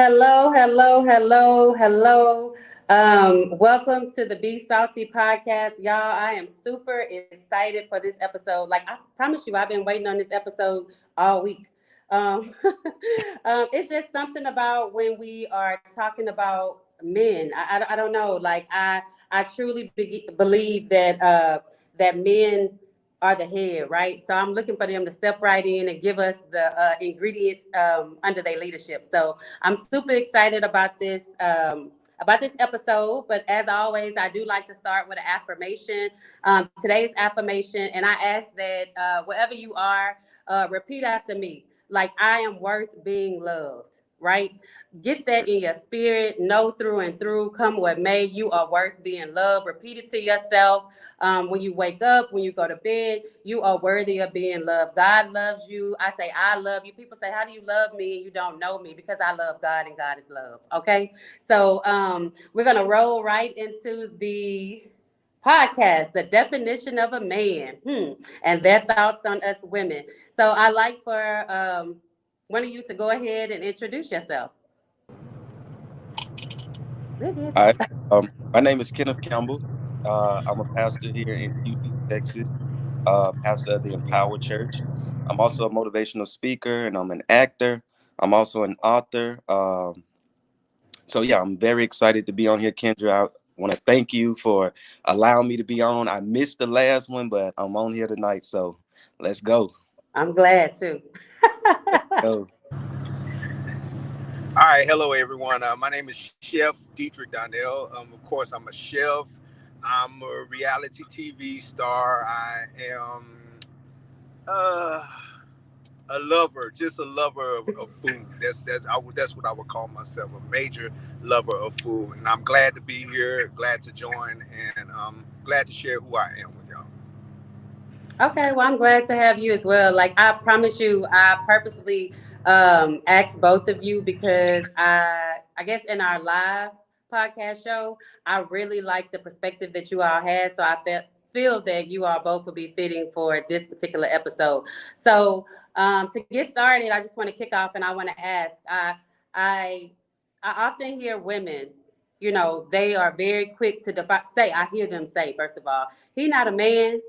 Hello, hello, hello, hello. Welcome to the Be Salty podcast. Y'all, I am super excited for this episode. Like, I promise you, I've been waiting on this episode all week. Um, it's just something about when we are talking about men. I don't know. I truly believe that men are the head, right? So I'm looking for them to step right in and give us the ingredients under their leadership. So I'm super excited about this episode. But as always, I do like to start with an affirmation. Today's affirmation, and I ask that wherever you are, repeat after me. Like, I am worth being loved. Right? Get that in your spirit. Know through and through, come what may, you are worth being loved. Repeat it to yourself. When you wake up, when you go to bed, you are worthy of being loved. God loves you. I say, I love you. People say, how do you love me? And you don't know me, because I love God and God is love. Okay. So we're going to roll right into the podcast, the definition of a man, and their thoughts on us women. So I like for one of you to go ahead and introduce yourself. All right. My name is Kenneth Campbell. I'm a pastor here in Houston, Texas, pastor of the Empower Church. I'm also a motivational speaker and I'm an actor. I'm also an author. So, I'm very excited to be on here, Kendra. I want to thank you for allowing me to be on. I missed the last one, but I'm on here tonight. So let's go. I'm glad too. Go. All right, hello everyone. My name is Chef Dietrich Donnell. Of course, I'm a chef. I'm a reality TV star. I am uh, a lover, just a lover of food. That's what I would call myself, a major lover of food. And I'm glad to be here, glad to join, and glad to share who I am with y'all. Okay, well, I'm glad to have you as well. Like, I promise you, I purposely asked both of you because I guess in our live podcast show, I really like the perspective that you all had. So feel that you all both would be fitting for this particular episode. So to get started, I just want to kick off and I want to ask. I I often hear women, they are very quick to say. I hear them say, first of all, he not a man.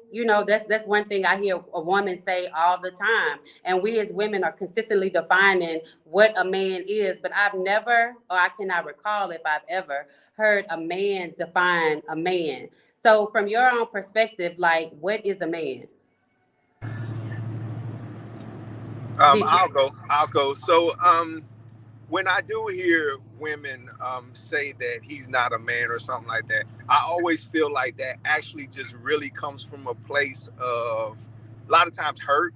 That's one thing I hear a woman say all the time. And we as women are consistently defining what a man is. But I've never, or I cannot recall if I've ever heard a man define a man. So from your own perspective, like, what is a man? Dietrich. I'll go. So, when I do hear women say that he's not a man or something like that, I always feel like that actually just really comes from a place of a lot of times hurt,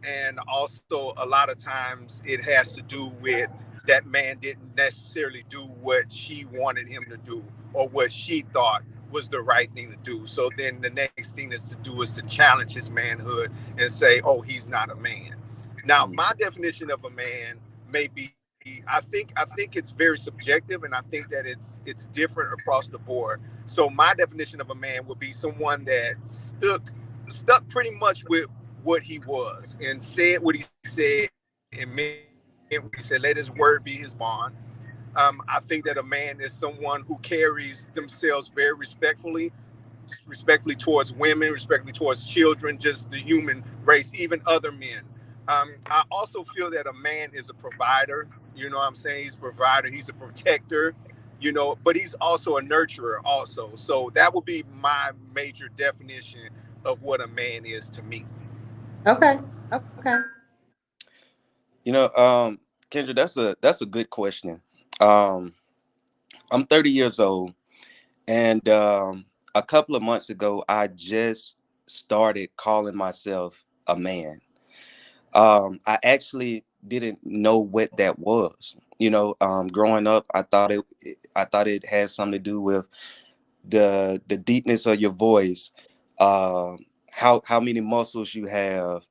and also a lot of times it has to do with that man didn't necessarily do what she wanted him to do or what she thought was the right thing to do. So then the next thing is to do is to challenge his manhood and say, oh, he's not a man. Now, my definition of a man may be, I think it's very subjective, and I think that it's different across the board. So my definition of a man would be someone that stuck pretty much with what he was and said what he said and meant what he said. Let his word be his bond. I think that a man is someone who carries themselves very respectfully towards women, respectfully towards children, just the human race, even other men. I also feel that a man is a provider. You know what I'm saying? He's a provider. He's a protector. But he's also a nurturer also. So that would be my major definition of what a man is to me. Okay. Okay. You know, Kendra, that's a good question. Um, I'm 30 years old. And a couple of months ago, I just started calling myself a man. I actually didn't know what that was. Growing up, I thought it had something to do with the deepness of your voice, how many muscles you have,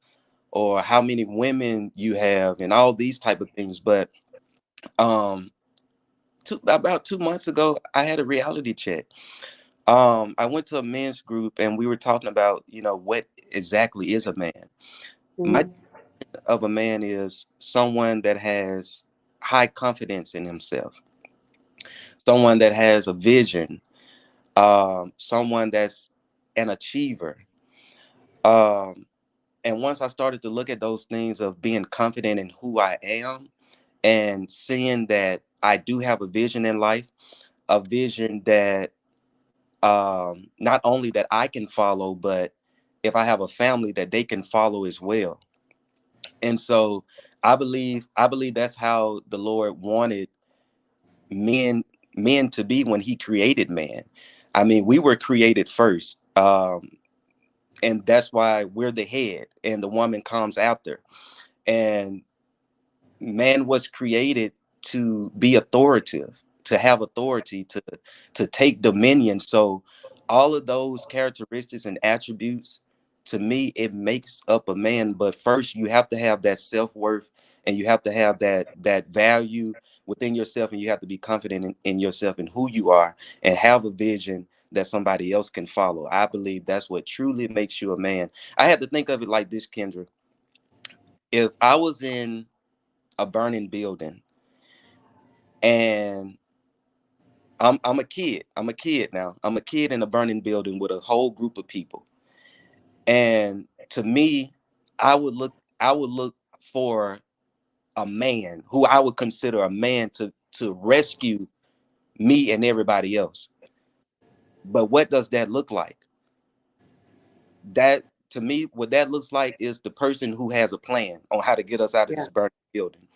or how many women you have, and all these type of things. But um, about 2 months ago, I had a reality check. I went to a men's group and we were talking about, what exactly is a man. My Mhm. of a man is someone that has high confidence in himself, someone that has a vision, someone that's an achiever. Um, and once I started to look at those things of being confident in who I am and seeing that I do have a vision in life, a vision that not only that I can follow, but if I have a family that they can follow as well. And so I believe that's how the Lord wanted men men to be when he created man. I mean, we were created first. And that's why we're the head and the woman comes after. And man was created to be authoritative, to have authority, to take dominion. So all of those characteristics and attributes, to me, it makes up a man. But first you have to have that self-worth, and you have to have that value within yourself, and you have to be confident in yourself and who you are, and have a vision that somebody else can follow. I believe that's what truly makes you a man. I had to think of it like this, Kendra. If I was in a burning building and I'm a kid. I'm a kid now. I'm a kid in a burning building with a whole group of people. And to me, I would look for a man who I would consider a man to rescue me and everybody else. But what does that look like? That, to me, what that looks like is the person who has a plan on how to get us out of Yeah. this burning building.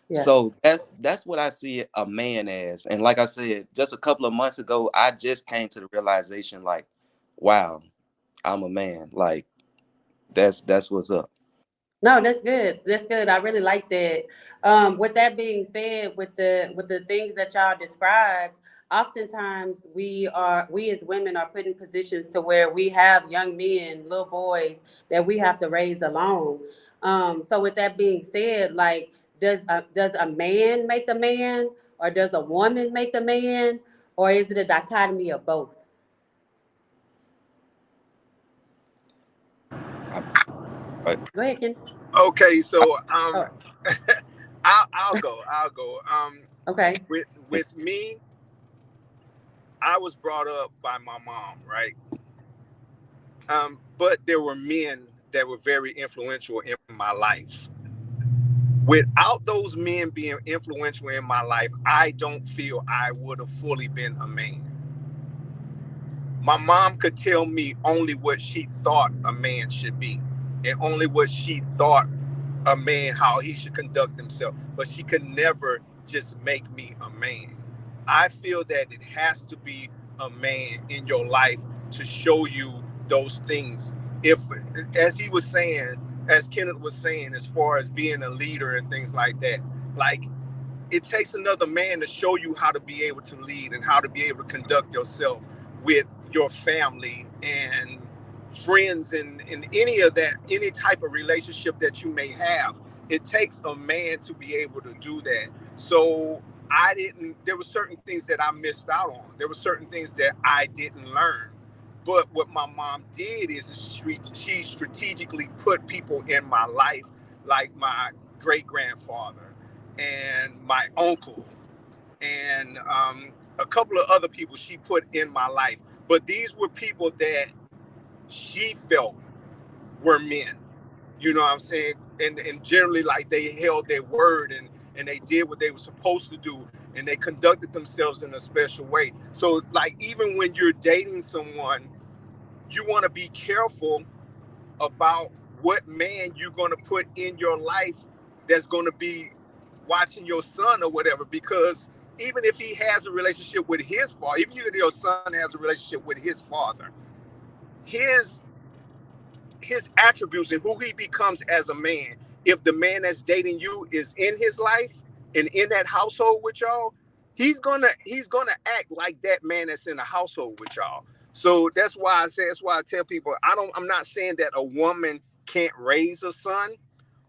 Yeah. So that's what I see a man as. And like I said, just a couple of months ago, I just came to the realization, like, wow, I'm a man. Like, that's what's up. No, that's good. That's good. I really like that. With that being said, with the things that y'all described, oftentimes we as women are put in positions to where we have young men, little boys that we have to raise alone. So with that being said, like, does a man make a man, or does a woman make a man, or is it a dichotomy of both? I, I, Go ahead, Ken. Okay, so Oh, I'll go. I'll go. okay. With me, I was brought up by my mom, right? But there were men that were very influential in my life. Without those men being influential in my life, I don't feel I would have fully been a man. My mom could tell me only what she thought a man should be, and only what she thought a man, how he should conduct himself, but she could never just make me a man. I feel that it has to be a man in your life to show you those things. If, as he was saying, as Kenneth was saying, as far as being a leader and things like that, like, it takes another man to show you how to be able to lead and how to be able to conduct yourself with your family and friends, and any of that, any type of relationship that you may have. It takes a man to be able to do that. So there were certain things that I missed out on. There were certain things that I didn't learn. But what my mom did is she strategically put people in my life, like my great grandfather and my uncle and a couple of other people she put in my life. But these were people that she felt were men. You know what I'm saying? And generally, like, they held their word, and they did what they were supposed to do, and they conducted themselves in a special way. So, like, even when you're dating someone, you want to be careful about what man you're going to put in your life that's going to be watching your son or whatever. Because even if he has a relationship with his father, even if your son has a relationship with his father, his attributes and who he becomes as a man, if the man that's dating you is in his life and in that household with y'all, he's gonna act like that man that's in the household with y'all. So that's why I tell people, I'm not saying that a woman can't raise a son,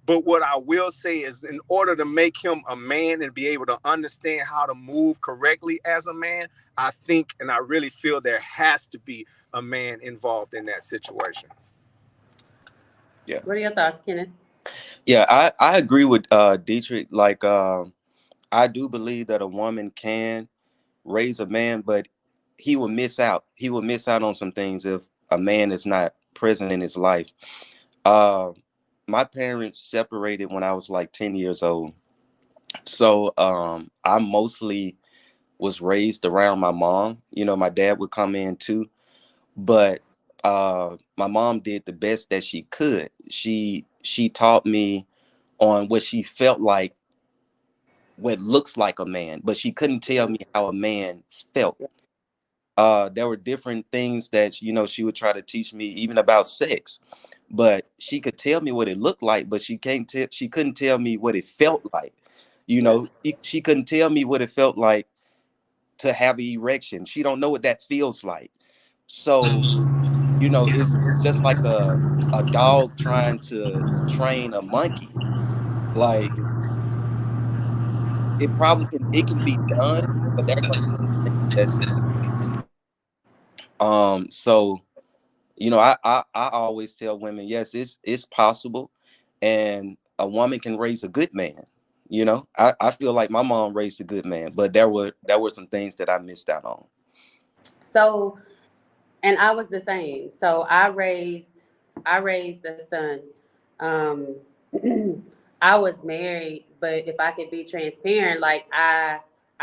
but what I will say is, in order to make him a man and be able to understand how to move correctly as a man, I think, and I really feel, there has to be a man involved in that situation. yeah. What are your thoughts, Kenneth? Yeah, I agree with Dietrich. Like, I do believe that a woman can raise a man, but he will miss out. He will miss out on some things if a man is not present in his life. Uh, my parents separated when I was like 10 years old. So I mostly was raised around my mom. You know, my dad would come in too, but my mom did the best that she could. She taught me on what she felt like, what looks like a man, but she couldn't tell me how a man felt. There were different things that, you know, she would try to teach me even about sex, but she could tell me what it looked like, but she couldn't tell me what it felt like. You Yeah. know, she couldn't tell me what it felt like to have an erection. She don't know what that feels like. So, you know, it's just like a dog trying to train a monkey. Like, it can be done, but there are going to be some things that's so, you know, I always tell women, yes, it's possible, and a woman can raise a good man. You know, I feel like my mom raised a good man, but there were some things that I missed out on. So, and I was the same. So I raised a son. Um, I was married, but if I could be transparent, like I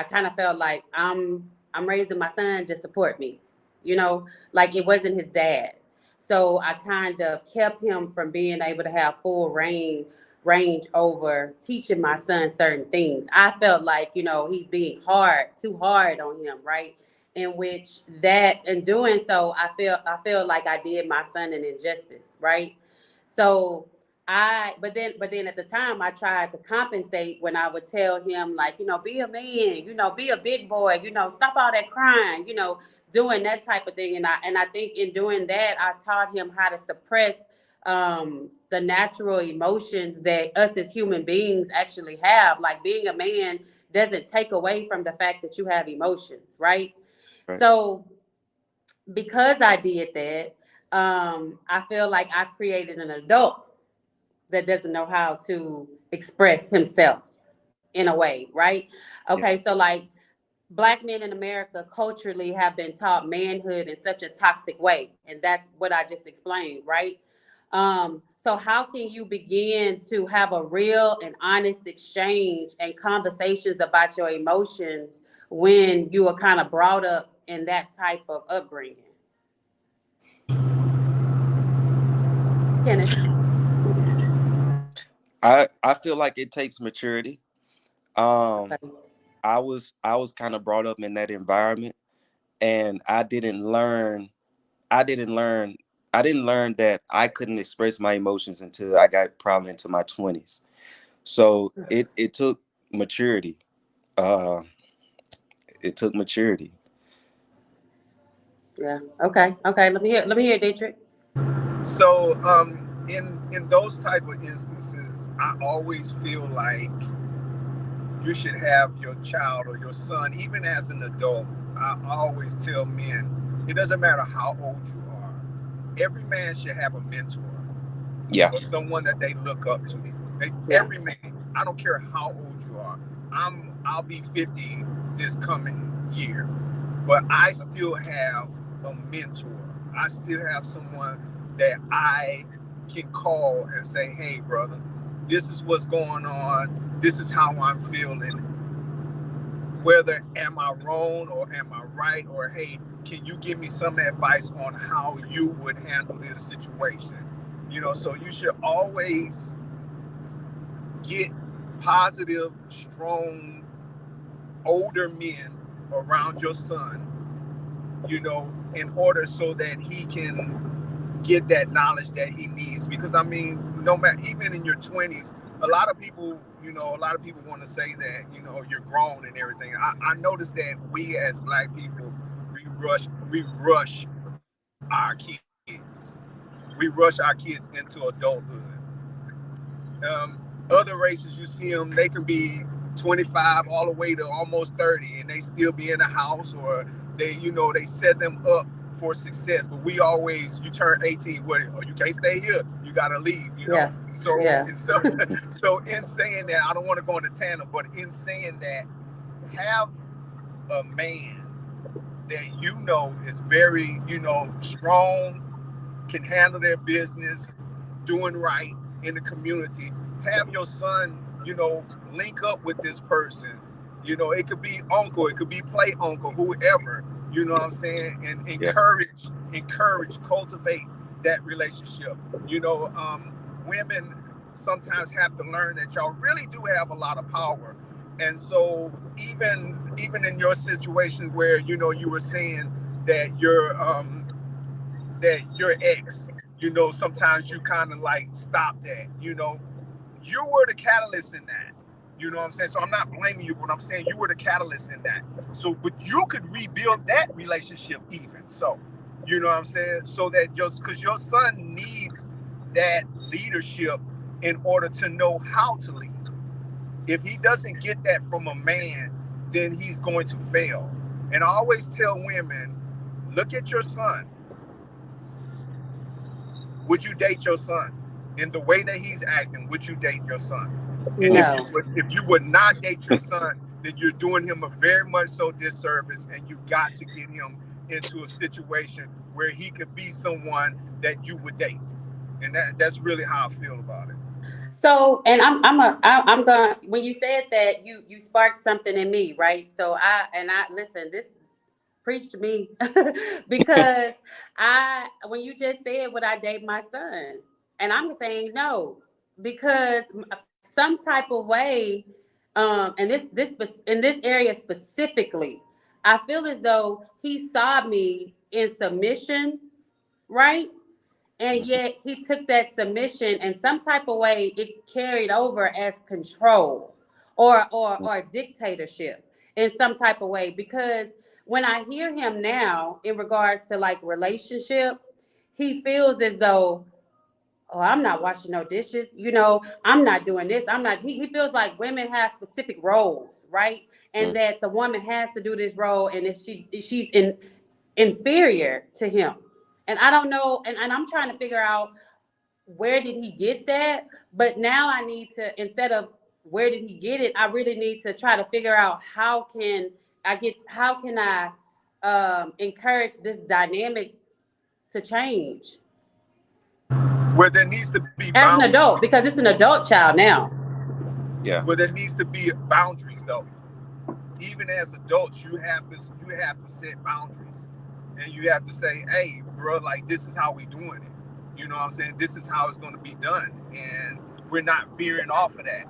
kind of felt like I'm raising my son, just support me, you know, like it wasn't his dad. So I kind of kept him from being able to have full range over teaching my son certain things. I felt like, you know, he's being too hard on him, right? In which that in doing so, I feel like I did my son an injustice, right? So but then at the time I tried to compensate when I would tell him, like, you know, be a man, you know, be a big boy, you know, stop all that crying, you know, doing that type of thing. And I think in doing that I taught him how to suppress the natural emotions that us as human beings actually have. Like being a man doesn't take away from the fact that you have emotions, right? Right. So because I did that, I feel like I've created an adult that doesn't know how to express himself in a way, right? Yeah. Okay, so like black men in America culturally have been taught manhood in such a toxic way, and that's what I just explained, right? So how can you begin to have a real and honest exchange and conversations about your emotions when you are kind of brought up in that type of upbringing? Kenneth. I feel like it takes maturity. Um, Okay. I was kind of brought up in that environment, and I didn't learn I didn't learn that I couldn't express my emotions until I got probably into my 20s. So it took maturity. Uh, it took maturity. Yeah. Okay. Okay. Let me hear Dietrich. So in those type of instances, I always feel like you should have your child or your son, even as an adult. I always tell men, it doesn't matter how old you are. Every man should have a mentor Yeah. or someone that they look up to. Yeah. Every man, I don't care how old you are. I'll be 50 this coming year, but I still have a mentor. I still have someone that I can call and say, hey, brother, this is what's going on. This is how I'm feeling. Whether am I wrong or am I right? Or, hey, can you give me some advice on how you would handle this situation? You know, so you should always get positive, strong, older men around your son, you know, in order so that he can get that knowledge that he needs. Because I mean, no matter, even in your 20s, a lot of people want to say that, you know, you're grown and everything. I noticed that we as black people, we rush our kids. We rush our kids into adulthood. Other races, you see them, they can be 25 all the way to almost 30 and they still be in the house, or they, you know, they set them up for success. But we always, you turn 18, what? Oh, you can't stay here. You gotta leave. You know. Yeah. So Yeah. so in saying that, I don't want to go into tandem, but in saying that, have a man that you know is very, strong, can handle their business, doing right in the community. Have your son, link up with this person. It could be uncle, it could be play uncle, whoever, you know what I'm saying? And encourage, cultivate that relationship. Women sometimes have to learn that y'all really do have a lot of power. And so even in your situation where, you were saying that your ex, sometimes you kind of like stop that, you were the catalyst in that. You know what I'm saying? So I'm not blaming you, but I'm saying you were the catalyst in that. So, but you could rebuild that relationship even. So, you know what I'm saying? So that because your son needs that leadership in order to know how to lead. If he doesn't get that from a man, then he's going to fail. And I always tell women, look at your son. Would you date your son? In the way that he's acting, would you date your son? And No. if you would not date your son, then you're doing him a very much so disservice, and you got to get him into a situation where he could be someone that you would date. And that's really how I feel about it. So, and I'm gonna, when you said that, you sparked something in me, right? So I listen, this preach to me because when you just said, would I date my son? And I'm saying no, because some type of way, and this in this area specifically, I feel as though he saw me in submission, right? And yet he took that submission and some type of way it carried over as control or dictatorship in some type of way. Because when I hear him now in regards to like relationship, he feels as though, oh, I'm not washing no dishes. I'm not doing this. He feels like women have specific roles, right? And that the woman has to do this role. And if she's inferior to him. And I don't know. And I'm trying to figure out, where did he get that? But now I need to, instead of where did he get it, I really need to try to figure out how can I encourage this dynamic to change Where there needs to be as boundaries. an adult, because it's an adult child now. Yeah. Where there needs to be boundaries, though. Even as adults, you have to set boundaries, and you have to say, "Hey, bro, like this is how we doing it." You know what I'm saying? This is how it's going to be done, and we're not veering off of that.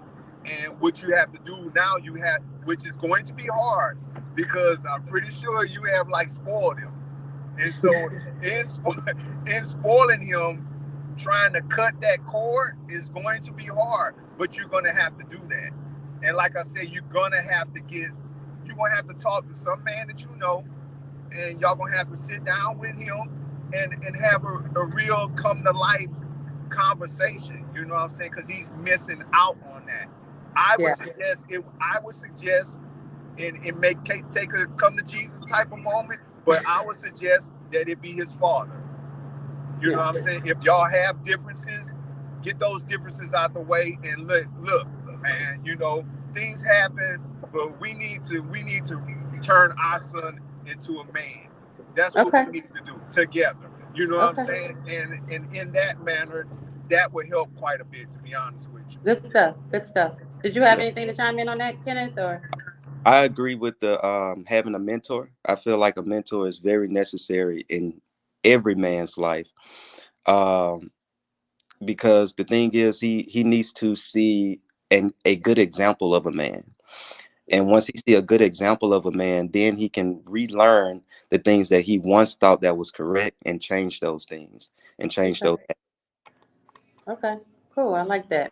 And what you have to do now, which is going to be hard, because I'm pretty sure you have like spoiled him, and so in spoiling him, trying to cut that cord is going to be hard, but you're going to have to do that. And like I said, you're going to have to talk to some man that you know, and y'all going to have to sit down with him and have a real come to life conversation. You know what I'm saying? Because he's missing out on that. I would suggest, and it may take a come to Jesus type of moment, but I would suggest that it be his father. You know what I'm saying? If y'all have differences, get those differences out the way, and look, man, things happen, but we need to turn our son into a man. That's what we need to do together. You know what I'm saying? And in that manner, that would help quite a bit, to be honest with you. Good stuff. Did you have anything to chime in on that, Kenneth? Or I agree with the having a mentor. I feel like a mentor is very necessary in every man's life. Because the thing is, he needs to see a good example of a man. And once he see a good example of a man, then he can relearn the things that he once thought that was correct and change those things and change those. Okay, cool. I like that.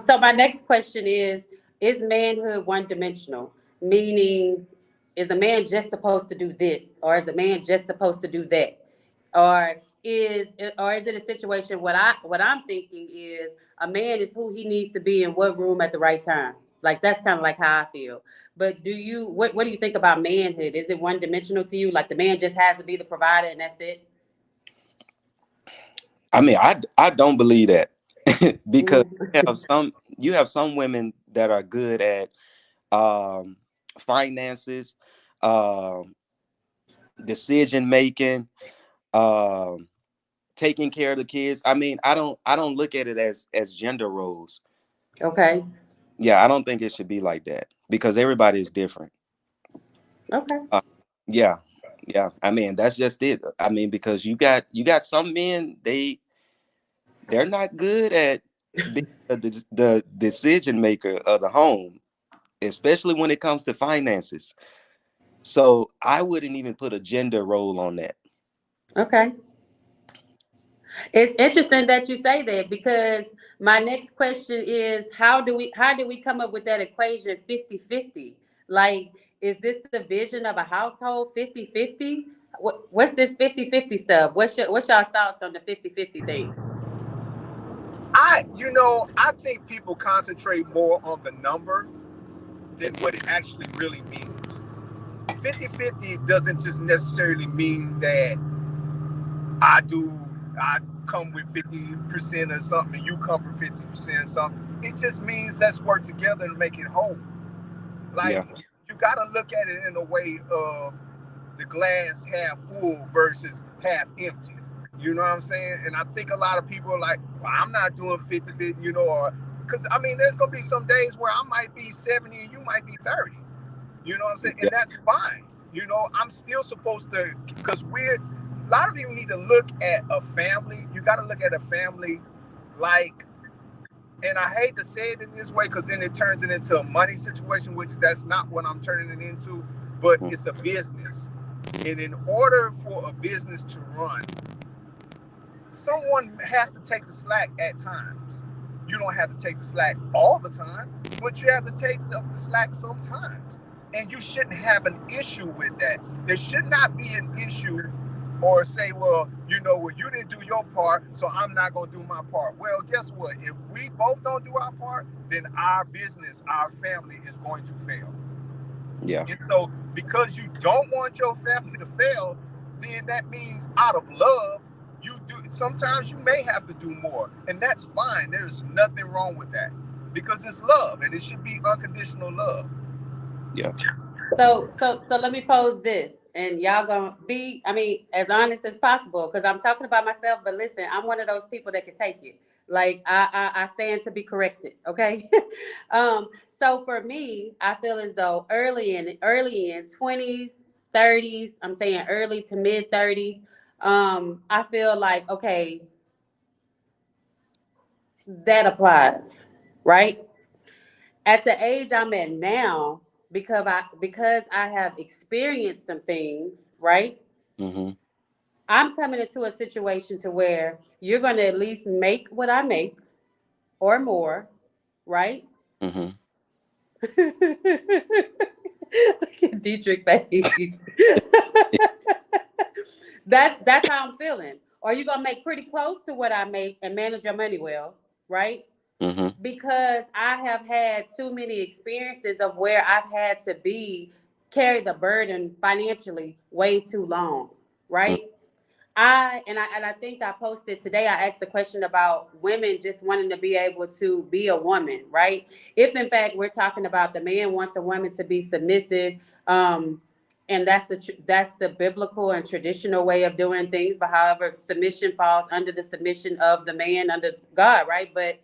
So my next question is manhood one-dimensional? Meaning, is a man just supposed to do this, or is a man just supposed to do that? Or is it a situation, what I'm thinking is a man is who he needs to be in what room at the right time? Like that's kind of like how I feel. But what do you think about manhood? Is it one dimensional to you? Like the man just has to be the provider and that's it? I mean, I don't believe that because Mm. you have some women that are good at um, finances, um, decision making, um, taking care of the kids. I mean, I don't look at it as gender roles. Okay. Yeah, I don't think it should be like that because everybody is different. Okay. Uh, yeah, yeah. I mean, that's just it. I mean, because you got some men, they're not good at being the decision maker of the home, especially when it comes to finances. So I wouldn't even put a gender role on that. Okay. It's interesting that you say that because my next question is how do we come up with that equation 50-50? Like, is this the vision of a household 50-50? What's this 50-50 stuff? What's y'all thoughts on the 50-50 thing? I think people concentrate more on the number than what it actually really means. 50-50 doesn't just necessarily mean that I do I come with 50% or something and you come with 50% or something. It just means let's work together and make it whole. Like Yeah, you gotta look at it in a way of the glass half full versus half empty. You know what I'm saying? And I think a lot of people are like, well, I'm not doing 50-50, or because I mean, there's gonna be some days where I might be 70 and you might be 30. You know what I'm saying? yeah, And that's fine. I'm still supposed to, because a lot of people need to look at a family. You got to look at a family like, and I hate to say it in this way because then it turns it into a money situation, which that's not what I'm turning it into, but mm, it's a business. And in order for a business to run, someone has to take the slack at times. You don't have to take the slack all the time, but you have to take up the slack sometimes. And you shouldn't have an issue with that. There should not be an issue or say, well, you didn't do your part, so I'm not going to do my part. Well, guess what? If we both don't do our part, then our business, our family is going to fail. yeah, And so, because you don't want your family to fail, then that means out of love, you do. Sometimes you may have to do more, and that's fine. There's nothing wrong with that because it's love, and it should be unconditional love. yeah. So let me pose this, and y'all gonna be, I mean, as honest as possible, because I'm talking about myself. But listen, I'm one of those people that can take it. Like I stand to be corrected. Okay. So for me, I feel as though early in 20s, 30s, I'm saying early to mid 30s. I feel like okay, that applies, right? At the age I'm at now, because I have experienced some things, right? Mm-hmm. I'm coming into a situation to where you're going to at least make what I make or more, right? Mm-hmm. Look at Dietrich face. That's how I'm feeling. Or you're gonna make pretty close to what I make and manage your money well, right? Mm-hmm. Because I have had too many experiences of where I've had to carry the burden financially way too long, right? I think I posted today. I asked a question about women just wanting to be able to be a woman, right? If in fact we're talking about the man wants a woman to be submissive, and that's the biblical and traditional way of doing things. But however, submission falls under the submission of the man under God, right? But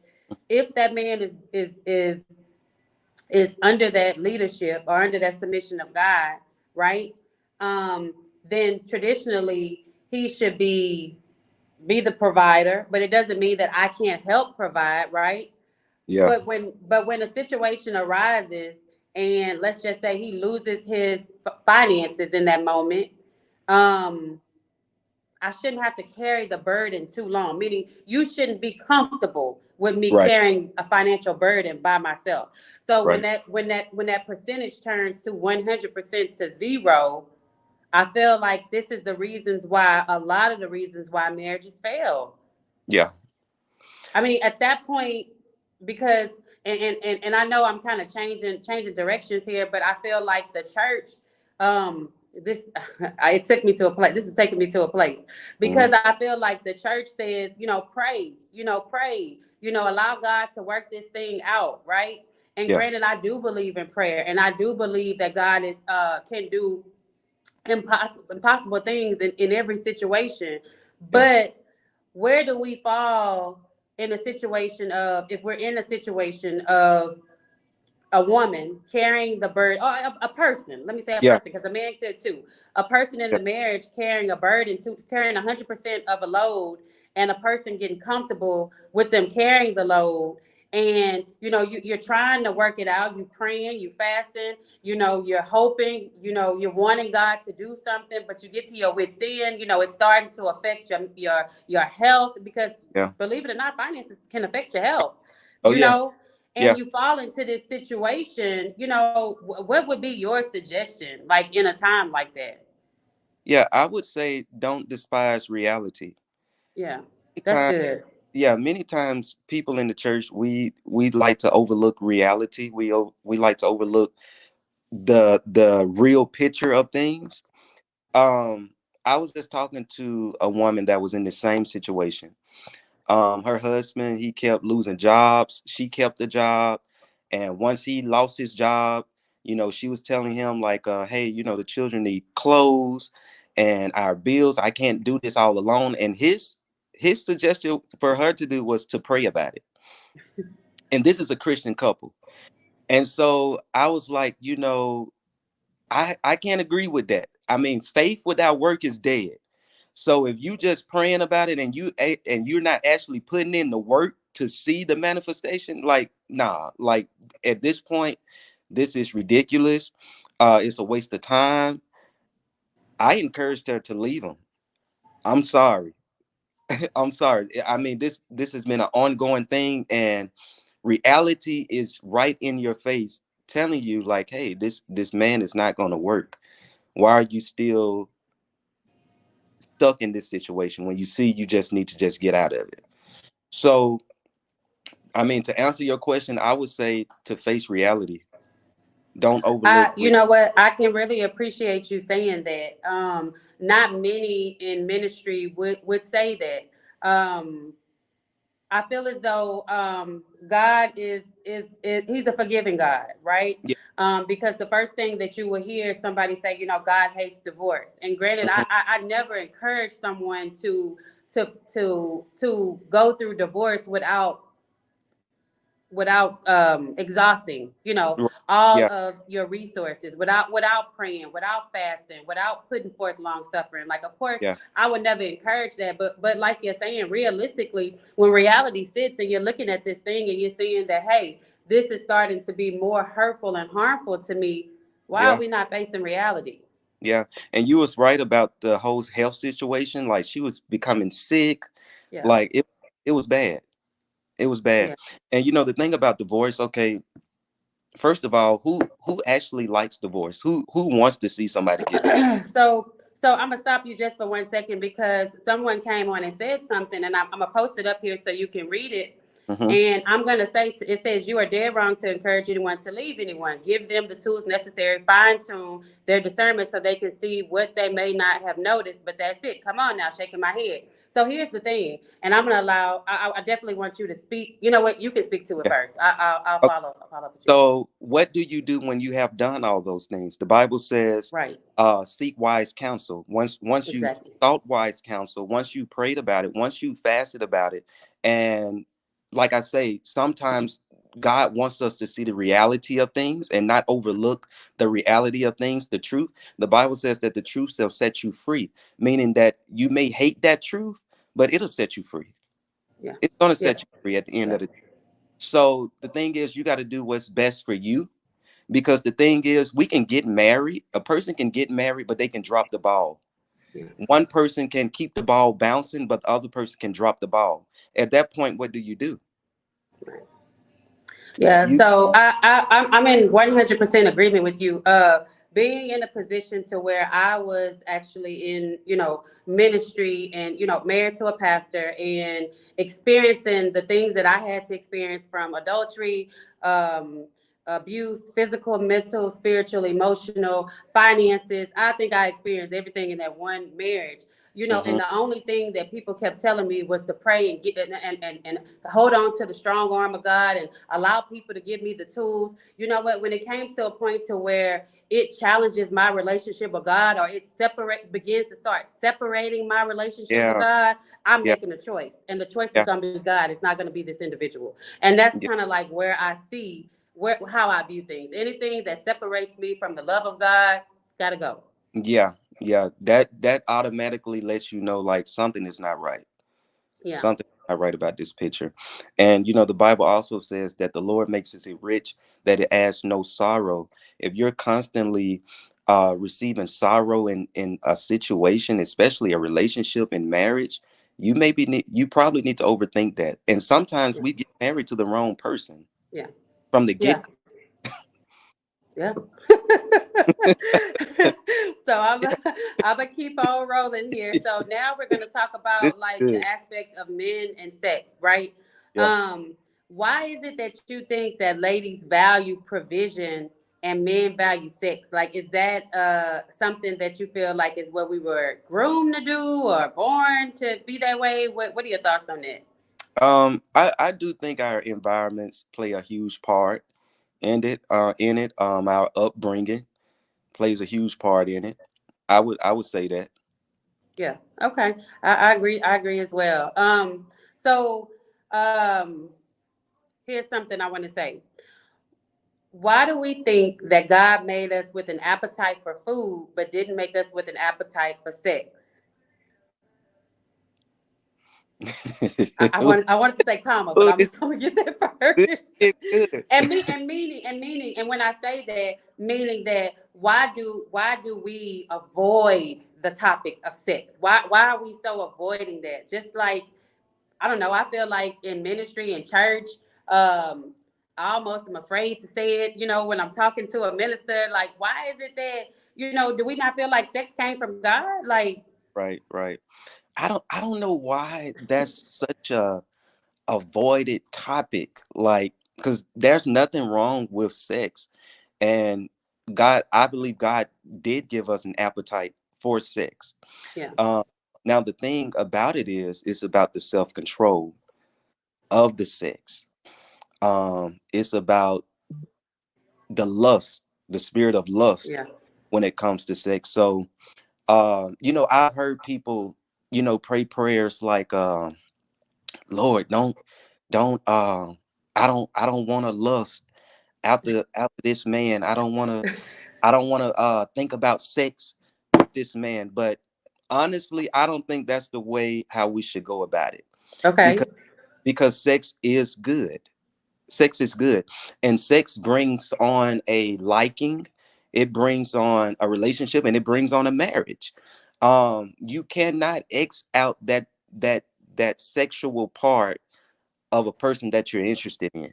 if that man is under that leadership or under that submission of God, right? Then traditionally he should be the provider, but it doesn't mean that I can't help provide, right? Yeah. But when a situation arises and let's just say he loses his finances in that moment, um I shouldn't have to carry the burden too long. Meaning, you shouldn't be comfortable with me Right. carrying a financial burden by myself. So when Right. that percentage turns to 100% to zero, I feel like this is a lot of the reasons why marriages fail. Yeah. I mean, at that point, because and I know I'm kind of changing directions here, but I feel like the church, this it took me to a place. This is taking me to a place Mhm. because I feel like the church says, pray, pray, allow God to work this thing out, right? And Yeah, granted, I do believe in prayer, and I do believe that God is can do impossible things in every situation. yeah, But where do we fall in a situation of, if we're in a situation of a woman carrying the burden, or a person, let me say a yeah, person, because a man could too, a person in yeah, the marriage carrying a burden, to carrying 100% of a load, and a person getting comfortable with them carrying the load. And you're trying to work it out, you praying, you fasting, you're hoping, you're wanting God to do something, but you get to your wits end, it's starting to affect your health, because yeah. believe it or not, finances can affect your health, Oh you yeah, know yeah, and you fall into this situation. What would be your suggestion, like in a time like that? yeah. I would say don't despise reality. Yeah, Many that's times, good. yeah, many times people in the church we like to overlook reality. We like to overlook the real picture of things. Um, I was just talking to a woman that was in the same situation. Her husband, he kept losing jobs. She kept the job. And once he lost his job, she was telling him like, hey, the children need clothes and our bills. I can't do this all alone. And his suggestion for her to do was to pray about it. And this is a Christian couple. And so I was like, I can't agree with that. I mean, faith without work is dead. So if you just praying about it and you're not actually putting in the work to see the manifestation, like nah, like at this point, this is ridiculous. It's a waste of time. I encouraged her to leave him. I'm sorry. I'm sorry. I mean, this has been an ongoing thing, and reality is right in your face, telling you like, hey, this man is not going to work. Why are you still stuck in this situation when you see you just need to just get out of it? So, I mean, to answer your question, I would say to face reality. Don't overlook. You know what? I can really appreciate you saying that. Not many in ministry would say that. I feel as though God is He's a forgiving God, right? Yeah. Because the first thing that you will hear is somebody say, God hates divorce. And granted, Mhm. I never encourage someone to go through divorce without exhausting Right. all Yeah. of your resources, without praying, without fasting, without putting forth long suffering. Like, of course, Yeah. I would never encourage that, but like you're saying, realistically, when reality sits and you're looking at this thing and you're seeing that, hey, this is starting to be more hurtful and harmful to me, why are Yeah. we not facing reality? Yeah. And you was right about the whole health situation. Like she was becoming sick. Yeah, Like it was bad. It was bad. yeah. And the thing about divorce, okay, first of all, who actually likes divorce? Who wants to see somebody get divorced? So I'm gonna stop you just for 1 second, because someone came on and said something, and I'm gonna post it up here so you can read it. Hmm. And I'm gonna say, it says, you are dead wrong to encourage anyone to leave anyone. Give them the tools necessary, fine tune their discernment so they can see what they may not have noticed. But that's it. Come on now, shaking my head. So here's the thing, and I'm gonna allow. I definitely want you to speak. You know what? You can speak to it Yeah. first. I'll Okay. follow up with you. So what do you do when you have done all those things? The Bible says, Right. seek wise counsel. Once you Exactly. sought wise counsel, once you prayed about it, once you fasted about it, and like I say, sometimes God wants us to see the reality of things and not overlook the reality of things, the truth. The Bible says that the truth shall set you free, meaning that you may hate that truth, but it'll set you free. Yeah. It's going to Yeah. set you free at the end Yeah. of the day. So the thing is, you got to do what's best for you, because the thing is, we can get married. A person can get married, but they can drop the ball. Yeah. One person can keep the ball bouncing, but the other person can drop the ball. At that point, what do you do? Right. Yeah, You so I'm in 100% agreement with you. Being in a position to where I was actually in, ministry and, married to a pastor and experiencing the things that I had to experience from adultery, abuse, physical, mental, spiritual, emotional, finances. I think I experienced everything in that one marriage. And mhm, the only thing that people kept telling me was to pray and get and hold on to the strong arm of God and allow people to give me the tools. You know what? When it came to a point to where it challenges my relationship with God, or it begins to start separating my relationship with yeah, God, I'm yeah, making a choice, and the choice is yeah, going to be God. It's not going to be this individual, and that's yeah, kind of like where I see how I view things. Anything that separates me from the love of God, gotta go. yeah, yeah. That automatically lets you know like something is not right. Yeah. Something is not right about this picture. And the Bible also says that the Lord makes us rich, that it adds no sorrow. If you're constantly receiving sorrow in a situation, especially a relationship in marriage, you probably need to overthink that. And sometimes Yeah. we get married to the wrong person Yeah. from the Yeah. get. Yeah. So I'm gonna keep on rolling here. So now we're gonna talk This about is like the good. aspect of men and sex, right? Yeah. Why is it that you think that ladies value provision and men value sex? Like, is that something that you feel like is what we were groomed to do or born to be that way? What are your thoughts on that? I do think our environments play a huge part in it. Our upbringing plays a huge part in it. I would say that. Yeah. Okay. I agree. I agree as well. So um, here's something I want to say. Why do we think that God made us with an appetite for food, but didn't make us with an appetite for sex? I wanted to say comma, but Oh, I'm this gonna get that this first. is good. And when I say that, meaning that why do we avoid the topic of sex? Why are we so avoiding that? Just like, I don't know. I feel like in ministry and church, I almost am afraid to say it. When I'm talking to a minister, like, why is it that do we not feel like sex came from God? Like, Right, right. I don't know why that's such a avoided topic. Like, because there's nothing wrong with sex, and I believe God did give us an appetite for sex. yeah, Um, Now the thing about it is, it's about the self control of the sex. It's about the lust, the spirit of lust yeah, when it comes to sex. So, I've heard people, pray prayers like, Lord, don't, I don't want to lust after this man. I don't want to think about sex with this man. But honestly, I don't think that's the way how we should go about it, okay, because sex is good. Sex is good, and sex brings on a liking, it brings on a relationship, and it brings on a marriage. You cannot X out that sexual part of a person that you're interested in.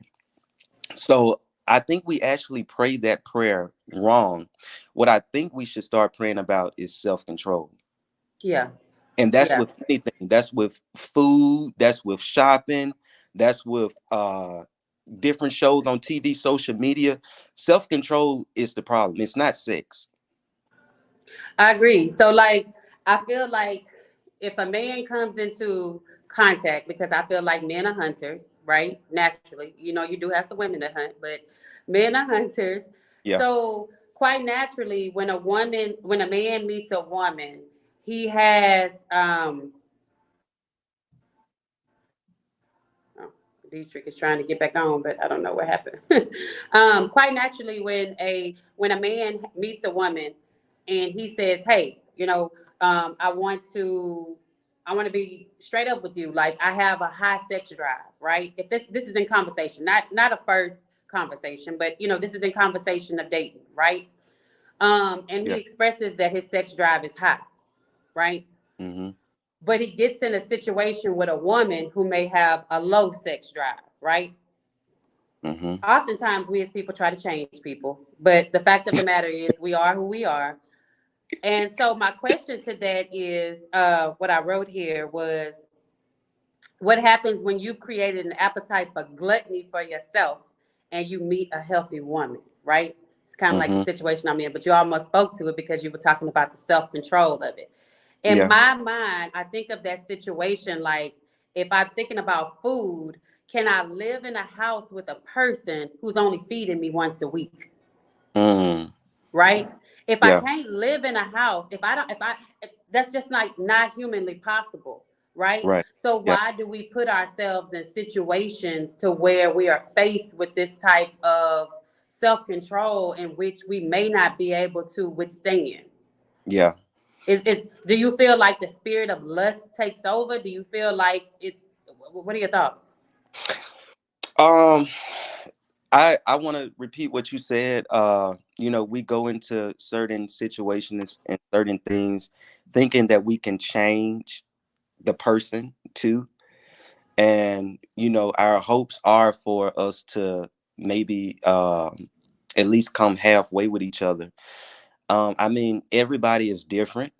So I think we actually pray that prayer wrong. What I think we should start praying about is self-control. yeah, And that's yeah. with anything. That's with food, that's with shopping, that's with different shows on TV, social media. Self-control is the problem. It's not sex. I agree. So, like, I feel like if a man comes into contact, because I feel like men are hunters, right? Naturally, you do have some women that hunt, but men are hunters. Yeah. So, quite naturally, when a man meets a woman, he has oh, Dietrich is trying to get back on, but I don't know what happened. Quite naturally, when a man meets a woman and he says, "Hey, I want to be straight up with you. Like, I have a high sex drive, right? If this is in conversation, not a first conversation, but this is in conversation of dating, right? And he Yeah. expresses that his sex drive is high, right? Hmm. But he gets in a situation with a woman who may have a low sex drive, right? Mm-hmm. Oftentimes we as people try to change people, but the fact of the matter is we are who we are. And so my question to that is, what I wrote here was, what happens when you've created an appetite for gluttony for yourself and you meet a healthy woman, right? It's kind of like the Mm-hmm. situation I'm in, but you almost spoke to it because you were talking about the self-control of it. In Yeah. my mind, I think of that situation like, if I'm thinking about food, can I live in a house with a person who's only feeding me once a week? Mm. Right? If I Yeah. can't live in a house, if that's just not humanly possible, right? Right. So Yeah. why do we put ourselves in situations to where we are faced with this type of self-control in which we may not be able to withstand? Yeah. Do you feel like the spirit of lust takes over? Do you feel like what are your thoughts? Um, I want to repeat what you said. We go into certain situations and certain things thinking that we can change the person too. And, our hopes are for us to maybe at least come halfway with each other. I mean, everybody is different.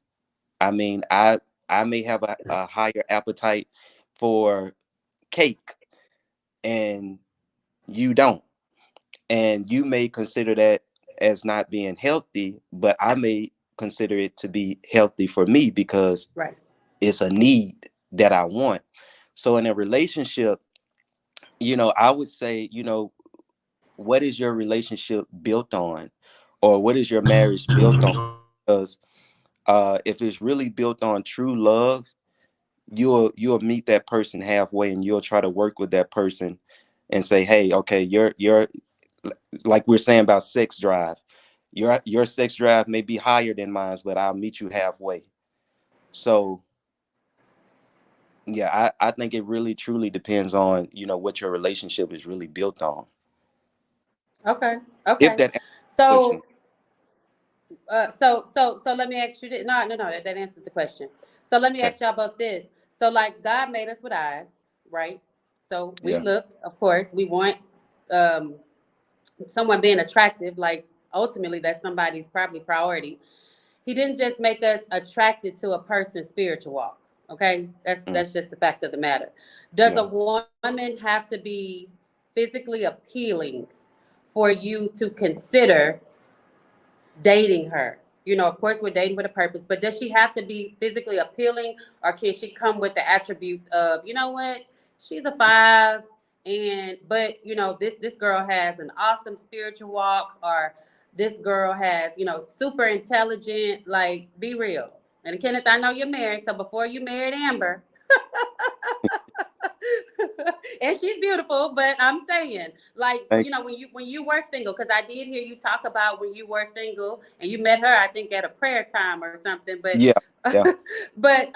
I mean, I may have a higher appetite for cake and you don't. And you may consider that as not being healthy, but I may consider it to be healthy for me because Right. it's a need that I want. So in a relationship, I would say, what is your relationship built on? Or what is your marriage built on? Because if it's really built on true love, you'll meet that person halfway and you'll try to work with that person and say, hey, okay, you're like we're saying about sex drive. Your sex drive may be higher than mine, but I'll meet you halfway. So yeah, I think it really truly depends on, what your relationship is really built on. Okay. If Okay. that answers the question. So so let me ask you this. No, that answers the question. So let me Okay. ask y'all about this. So like God made us with eyes, right? So we Yeah. look, of course, we want um someone being attractive, like ultimately that's somebody's probably priority. He didn't just make us attracted to a person's spiritual walk. Okay? Mm, That's just the fact of the matter. Does a yeah. woman have to be physically appealing for you to consider dating her? Of course, we're dating with a purpose, but does she have to be physically appealing, or can she come with the attributes of, you know what, she's a 5, but this girl has an awesome spiritual walk, or this girl has, super intelligent, like, be real. And Kenneth, I know you're married, so before you married Amber, and she's beautiful, but I'm saying, like, Thank when you were single, because I did hear you talk about when you were single and you met her, I think at a prayer time or something. But Yeah. Yeah. but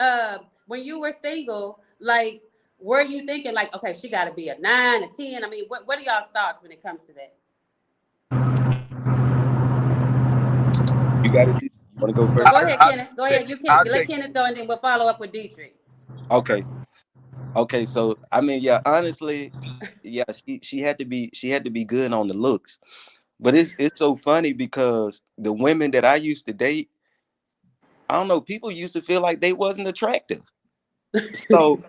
when you were single, like, were you thinking like, okay, she got to be a 9, a 10? I mean, what are y'all's thoughts when it comes to that? You got it. You want to go No, first? go ahead, Kenneth. Go ahead. You can I'll let take Kenneth go, and then we'll follow up with Dietrich. Okay. Okay. So I mean, yeah, honestly, yeah, she had to be good on the looks. But it's so funny because the women that I used to date, I don't know, people used to feel like they wasn't attractive. So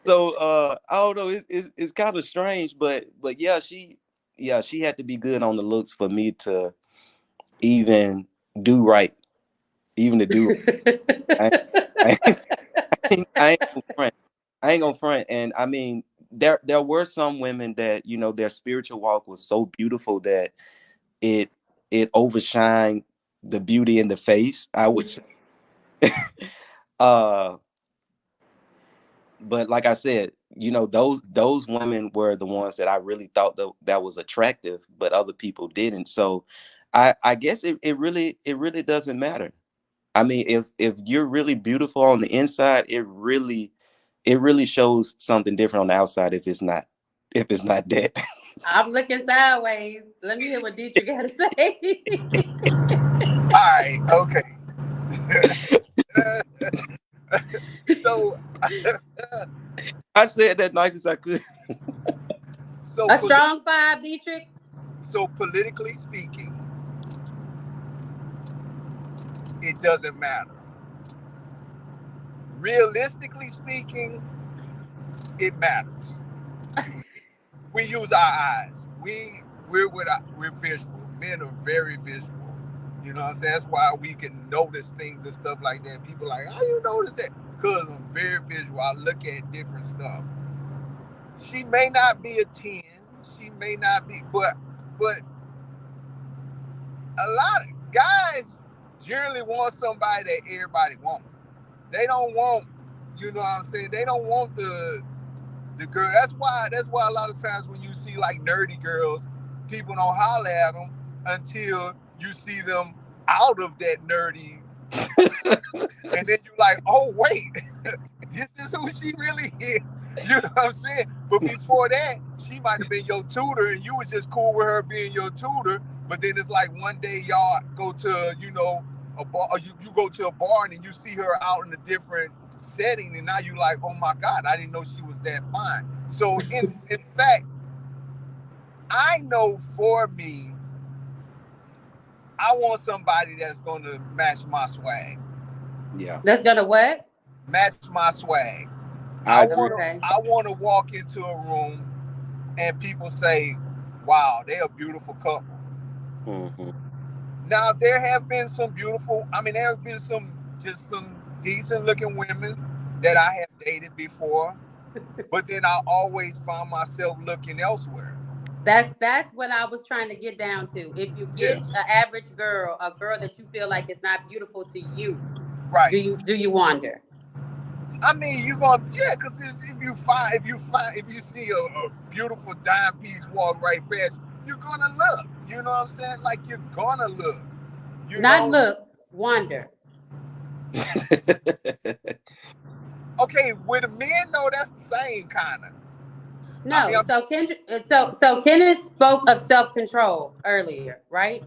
I don't know, it's kind of strange, but yeah, she had to be good on the looks for me to even do right, even to do right. I, I ain't gonna front. I ain't gonna front. And I mean, there were some women that, their spiritual walk was so beautiful that it it overshined the beauty in the face, I would say. uh but like I said, those women were the ones that I really thought that was attractive, but other people didn't. So I guess it really doesn't matter. I mean, if you're really beautiful on the inside, it really shows something different on the outside if it's not that. I'm looking sideways. Let me hear what Dietrich got to say. All right, okay. So I said that nice as I could. So A strong 5, Dietrich. so politically speaking, it doesn't matter. Realistically speaking, it matters. We use our eyes. We're visual. Men are very visual. You know what I'm saying? That's why we can notice things and stuff like that. People are like, how you notice that? Because I'm very visual. I look at different stuff. She may not be a 10. She may not be, but a lot of guys generally want somebody that everybody wants. They don't want, you know what I'm saying? They don't want the girl. That's why a lot of times when you see like nerdy girls, people don't holler at them until you see them out of that nerdy. And then you're like, oh wait, this is who she really is. You know what I'm saying? But before that, she might have been your tutor and you was just cool with her being your tutor. But then it's like one day y'all go to, you know, a bar, or you go to a bar and you see her out in a different setting, and now you like, oh my God, I didn't know she was that fine. So in fact, I know for me, I want somebody that's gonna match my swag. Yeah. That's gonna what? Match my swag. I I agree. want to walk into a room and people say, wow, they're a beautiful couple. Mm-hmm. Now, there have been some beautiful, there have been some decent looking women that I have dated before, but then I always found myself looking elsewhere. That's what I was trying to get down to. If you get an average girl, a girl that you feel like is not beautiful to you, Right. do you wander? You're gonna, because if you see a beautiful dime piece walk right past, you're gonna look. You know what I'm saying? Like, you're gonna look. Wander. Okay, with the men though, that's the same kind of. No, so Kenneth spoke of self-control earlier, right?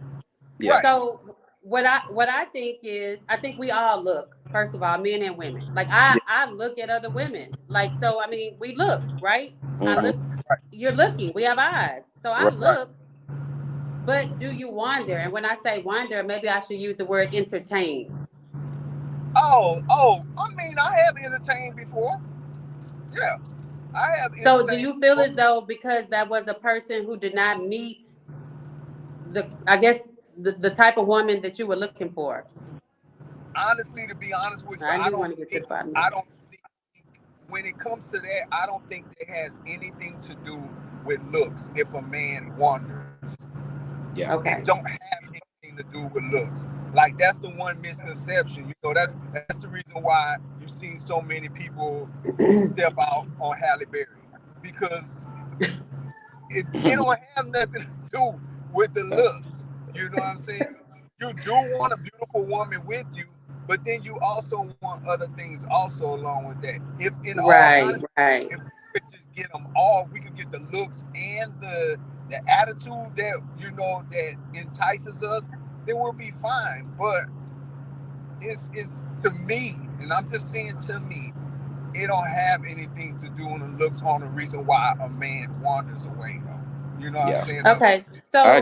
Yeah. Right. So what I think is, I think we all look, first of all, men and women. Like I look at other women. Like, so we look, right? Mm-hmm. I look, you're looking, we have eyes. So I look, but do you wander? And when I say wander, maybe I should use the word entertain. Oh, I have entertained before. Yeah. I have entertained. So do you feel as though because that was a person who did not meet the type of woman that you were looking for? Honestly, to be honest with you, I don't think, when it comes to that, I don't think it has anything to do with looks if a man wanders. Yeah. Okay. It don't have anything to do with looks. Like, that's the one misconception. You know, that's the reason why you've seen so many people step out on Halle Berry, because it don't have nothing to do with the looks. You know what I'm saying? You do want a beautiful woman with you, but then you also want other things also along with that. If in all honesty, if we could just get them all, we could get the looks and the attitude that, you know, that entices us, then we'll be fine. But it's to me, and I'm just saying to me, it don't have anything to do with the looks on the reason why a man wanders away, though. You know what I'm saying? Okay, so I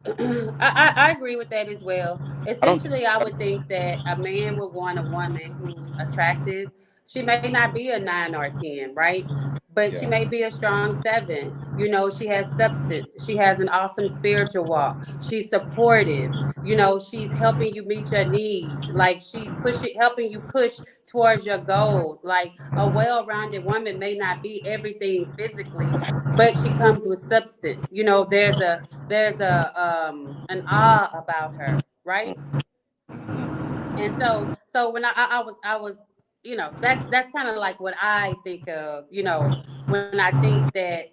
I agree with that as well. Essentially, I would think that a man would want a woman who's attractive. She may not be a 9 or 10, right? But she may be a strong 7. You know, she has substance. She has an awesome spiritual walk. She's supportive. You know, she's helping you meet your needs. Like, she's helping you push towards your goals. Like, a well-rounded woman may not be everything physically, but she comes with substance. You know, there's an awe about her, right? And so when I was, you know, that's kind of like what I think of, you know, when I think that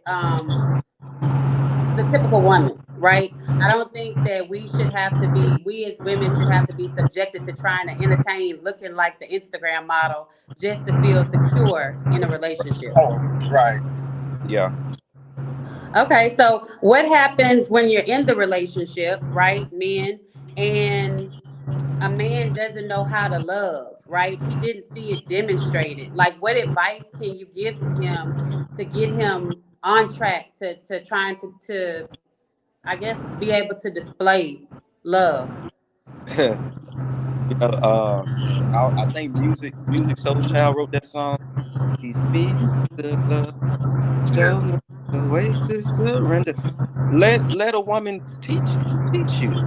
the typical woman, right? I don't think that we as women should have to be subjected to trying to entertain looking like the Instagram model just to feel secure in a relationship. Oh, right. Yeah. Okay, so what happens when you're in the relationship, right, men, and a man doesn't know how to love, right? He didn't see it demonstrated. Like, what advice can you give to him to get him on track to trying to I guess be able to display love? You know, I think Music Soul Child wrote that song. Teach me to love, Yeah. show me the way to surrender. Let a woman teach you.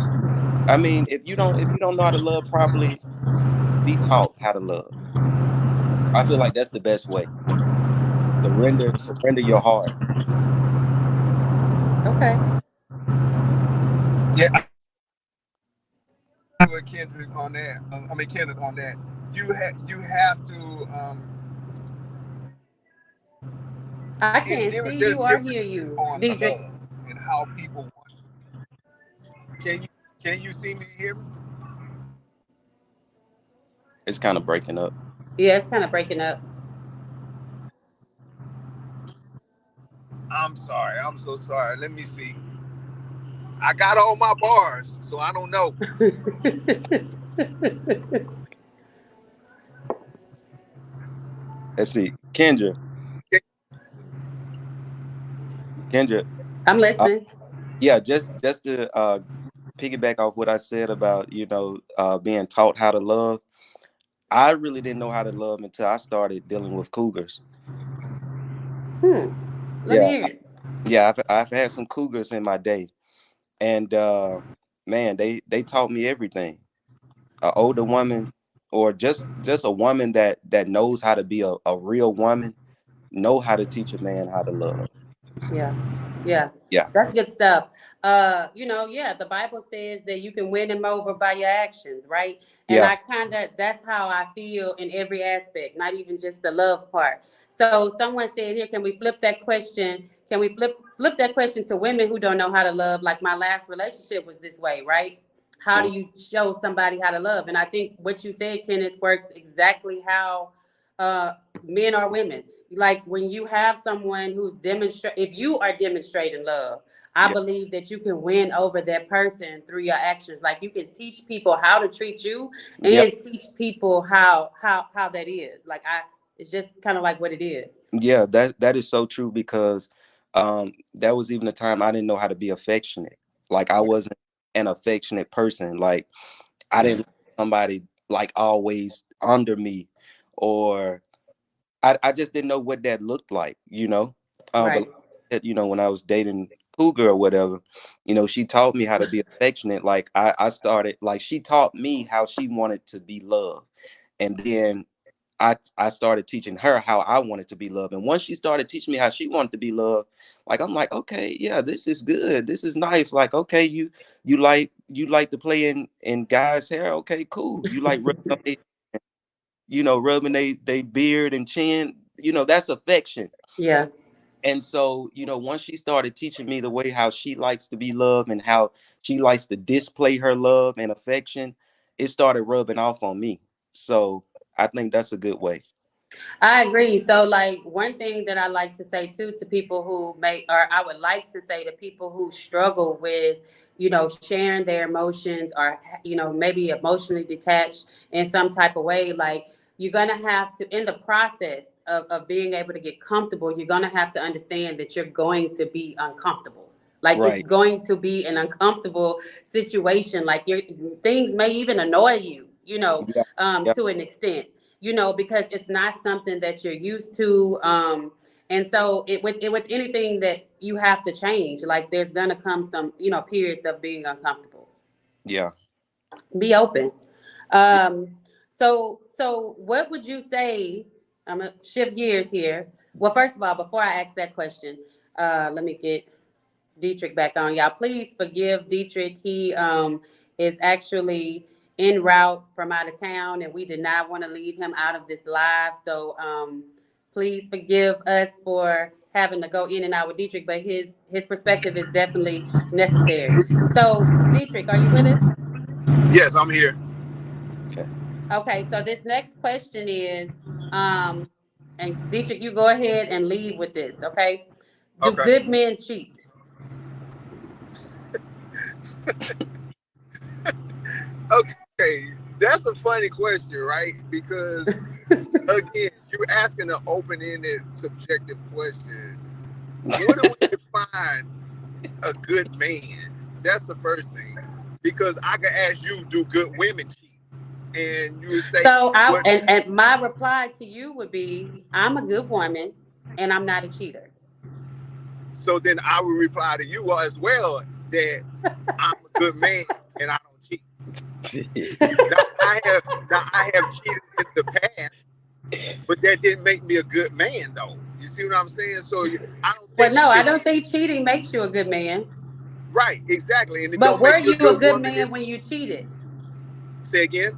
I mean, if you don't know how to love properly, be taught how to love. I feel like that's the best way. Surrender your heart. Okay. Yeah, with Kendrick on that. I mean Kendrick on that. You have to. I can't see There's you or hear differences you, on Dietrich. love and how people want. Can you see me, hear me? It's kind of breaking up. Yeah, it's kind of breaking up. I'm sorry. I'm so sorry. Let me see. I got all my bars, so I don't know. Let's see, Kendra. I'm Uh, listening. yeah, just to piggyback off what I said about being taught how to love. I really didn't know how to love until I started dealing with cougars. Let me Yeah, hear it. yeah, I've had some cougars in my day, and man, they taught me everything. An older woman, or just a woman that knows how to be a real woman, know how to teach a man how to love. Yeah. Yeah. Yeah, That's good stuff. Yeah, the Bible says that you can win them over by your actions, right? And yeah, I kind of that's how I feel in every aspect, not even just the love part. So someone said here, can we flip that question? Can we flip that question to women who don't know how to love? Like my last relationship was this way, right? How do mm, you show somebody how to love? And I think what you said, Kenneth, works exactly how uh, men or women. Like when you have someone who's if you are demonstrating love, I yeah, believe that you can win over that person through your actions. Like you can teach people how to treat you yeah, and teach people how that is. It's just kind of like what it is. yeah. That is so true because that was even the time I didn't know how to be affectionate. Like I Yeah. wasn't an affectionate person. Like I didn't like somebody like always under me, or I just didn't know what that looked like, But Right. like I said, when I was dating Cougar or whatever, she taught me how to be affectionate. Like I started, like she taught me how she wanted to be loved. And then I started teaching her how I wanted to be loved. And once she started teaching me how she wanted to be loved, like I'm like, okay, yeah, this is good. This is nice. Like, okay, you like to play in guys' hair. Okay, cool. You like rubbing they beard and chin, that's affection. Yeah. And so, once she started teaching me the way how she likes to be loved and how she likes to display her love and affection, it started rubbing off on me. So I think that's a good way. I agree. So, like, one thing that I like to say too to people who or I would like to say to people who struggle with, sharing their emotions or, maybe emotionally detached in some type of way, like, you're going to have to, in the process of being able to get comfortable, you're going to have to understand that you're going to be uncomfortable. Like, it's Right. going to be an uncomfortable situation. Like, things may even annoy you, Yeah. Yeah. to an extent, because it's not something that you're used to. And so with anything that you have to change, like there's gonna come some, periods of being uncomfortable. Yeah. Be open. Yeah. So what would you say? I'm gonna shift gears here. Well, first of all, before I ask that question, let me get Dietrich back on. Y'all, please forgive Dietrich. He is actually en route from out of town, and we did not want to leave him out of this live. So please forgive us for having to go in and out with Dietrich, but his perspective is definitely necessary. So, Dietrich, are you with us? Yes, I'm here. Okay. Okay, so this next question is, and Dietrich, you go ahead and leave with this, okay? Do Okay. good men cheat? Okay. a funny question, right? Because again, you're asking an open-ended, subjective question. What do we define a good man? That's the first thing. Because I can ask you, do good women cheat? And you would say, So what? and my reply to you would be, I'm a good woman and I'm not a cheater. So then I would reply to you as well that I'm a good man and I don't cheat. Now I have cheated in the past, but that didn't make me a good man, though. You see what I'm saying? So I don't Well, think no, I don't think cheating makes you a good man. right, exactly, and it But don't make were you a you a good good woman. man when you cheated? Say again?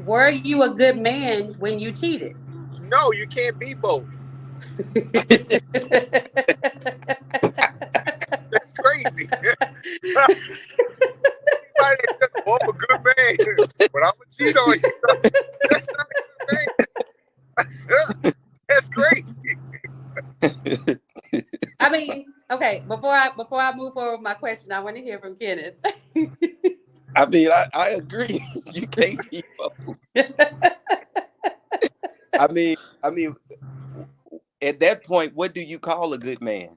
Were you a good man when you cheated? No, you can't be both. That's crazy. Anybody that says, "Oh, I'm a good man," but I'm gonna cheat on you. That's not a good man. That's crazy. I mean, okay. Before I move forward with my question, I want to hear from Kenneth. I mean, I agree. You can't be both. I mean, at that point, what do you call a good man?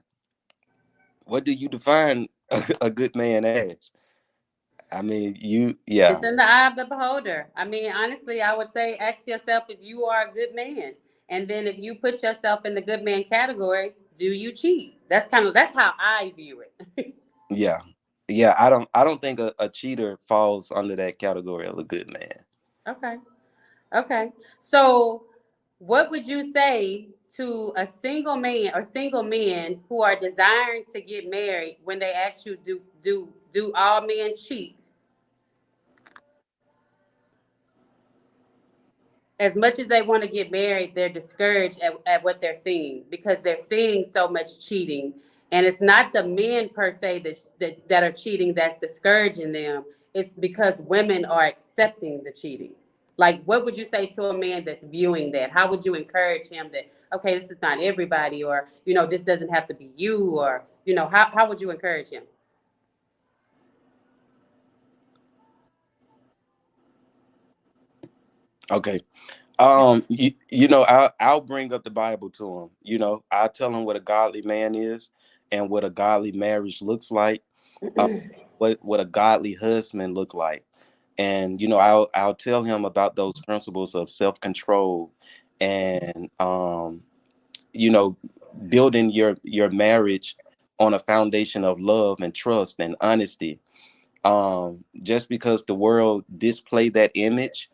What do you define a good man as? I mean, yeah. It's in the eye of the beholder. I mean, honestly, I would say ask yourself if you are a good man. And then if you put yourself in the good man category, do you cheat? That's how I view it. Yeah. Yeah, I don't think a cheater falls under that category of a good man. Okay. Okay. So what would you say to a single man or single men who are desiring to get married when they ask you, do all men cheat? As much as they want to get married, they're discouraged at what they're seeing because they're seeing so much cheating. And it's not the men per se that are cheating that's discouraging them. It's because women are accepting the cheating. Like, what would you say to a man that's viewing that? How would you encourage him that, okay, this is not everybody, or, this doesn't have to be you, or, how would you encourage him? Okay. I'll bring up the Bible to him. I'll tell him what a godly man is and what a godly marriage looks like, what a godly husband look like. And I'll tell him about those principles of self-control and building your marriage on a foundation of love and trust and honesty. Just because the world display that image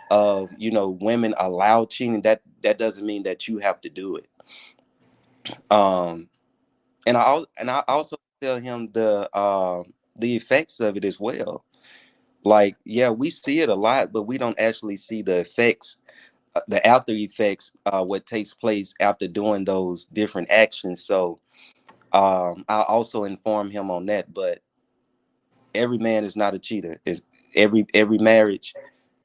of women allow cheating, that doesn't mean that you have to do it. And I also tell him the effects of it as well. Like, yeah, we see it a lot, but we don't actually see the effects, the after effects, what takes place after doing those different actions. So I also inform him on that. But every man is not a cheater. Is every marriage,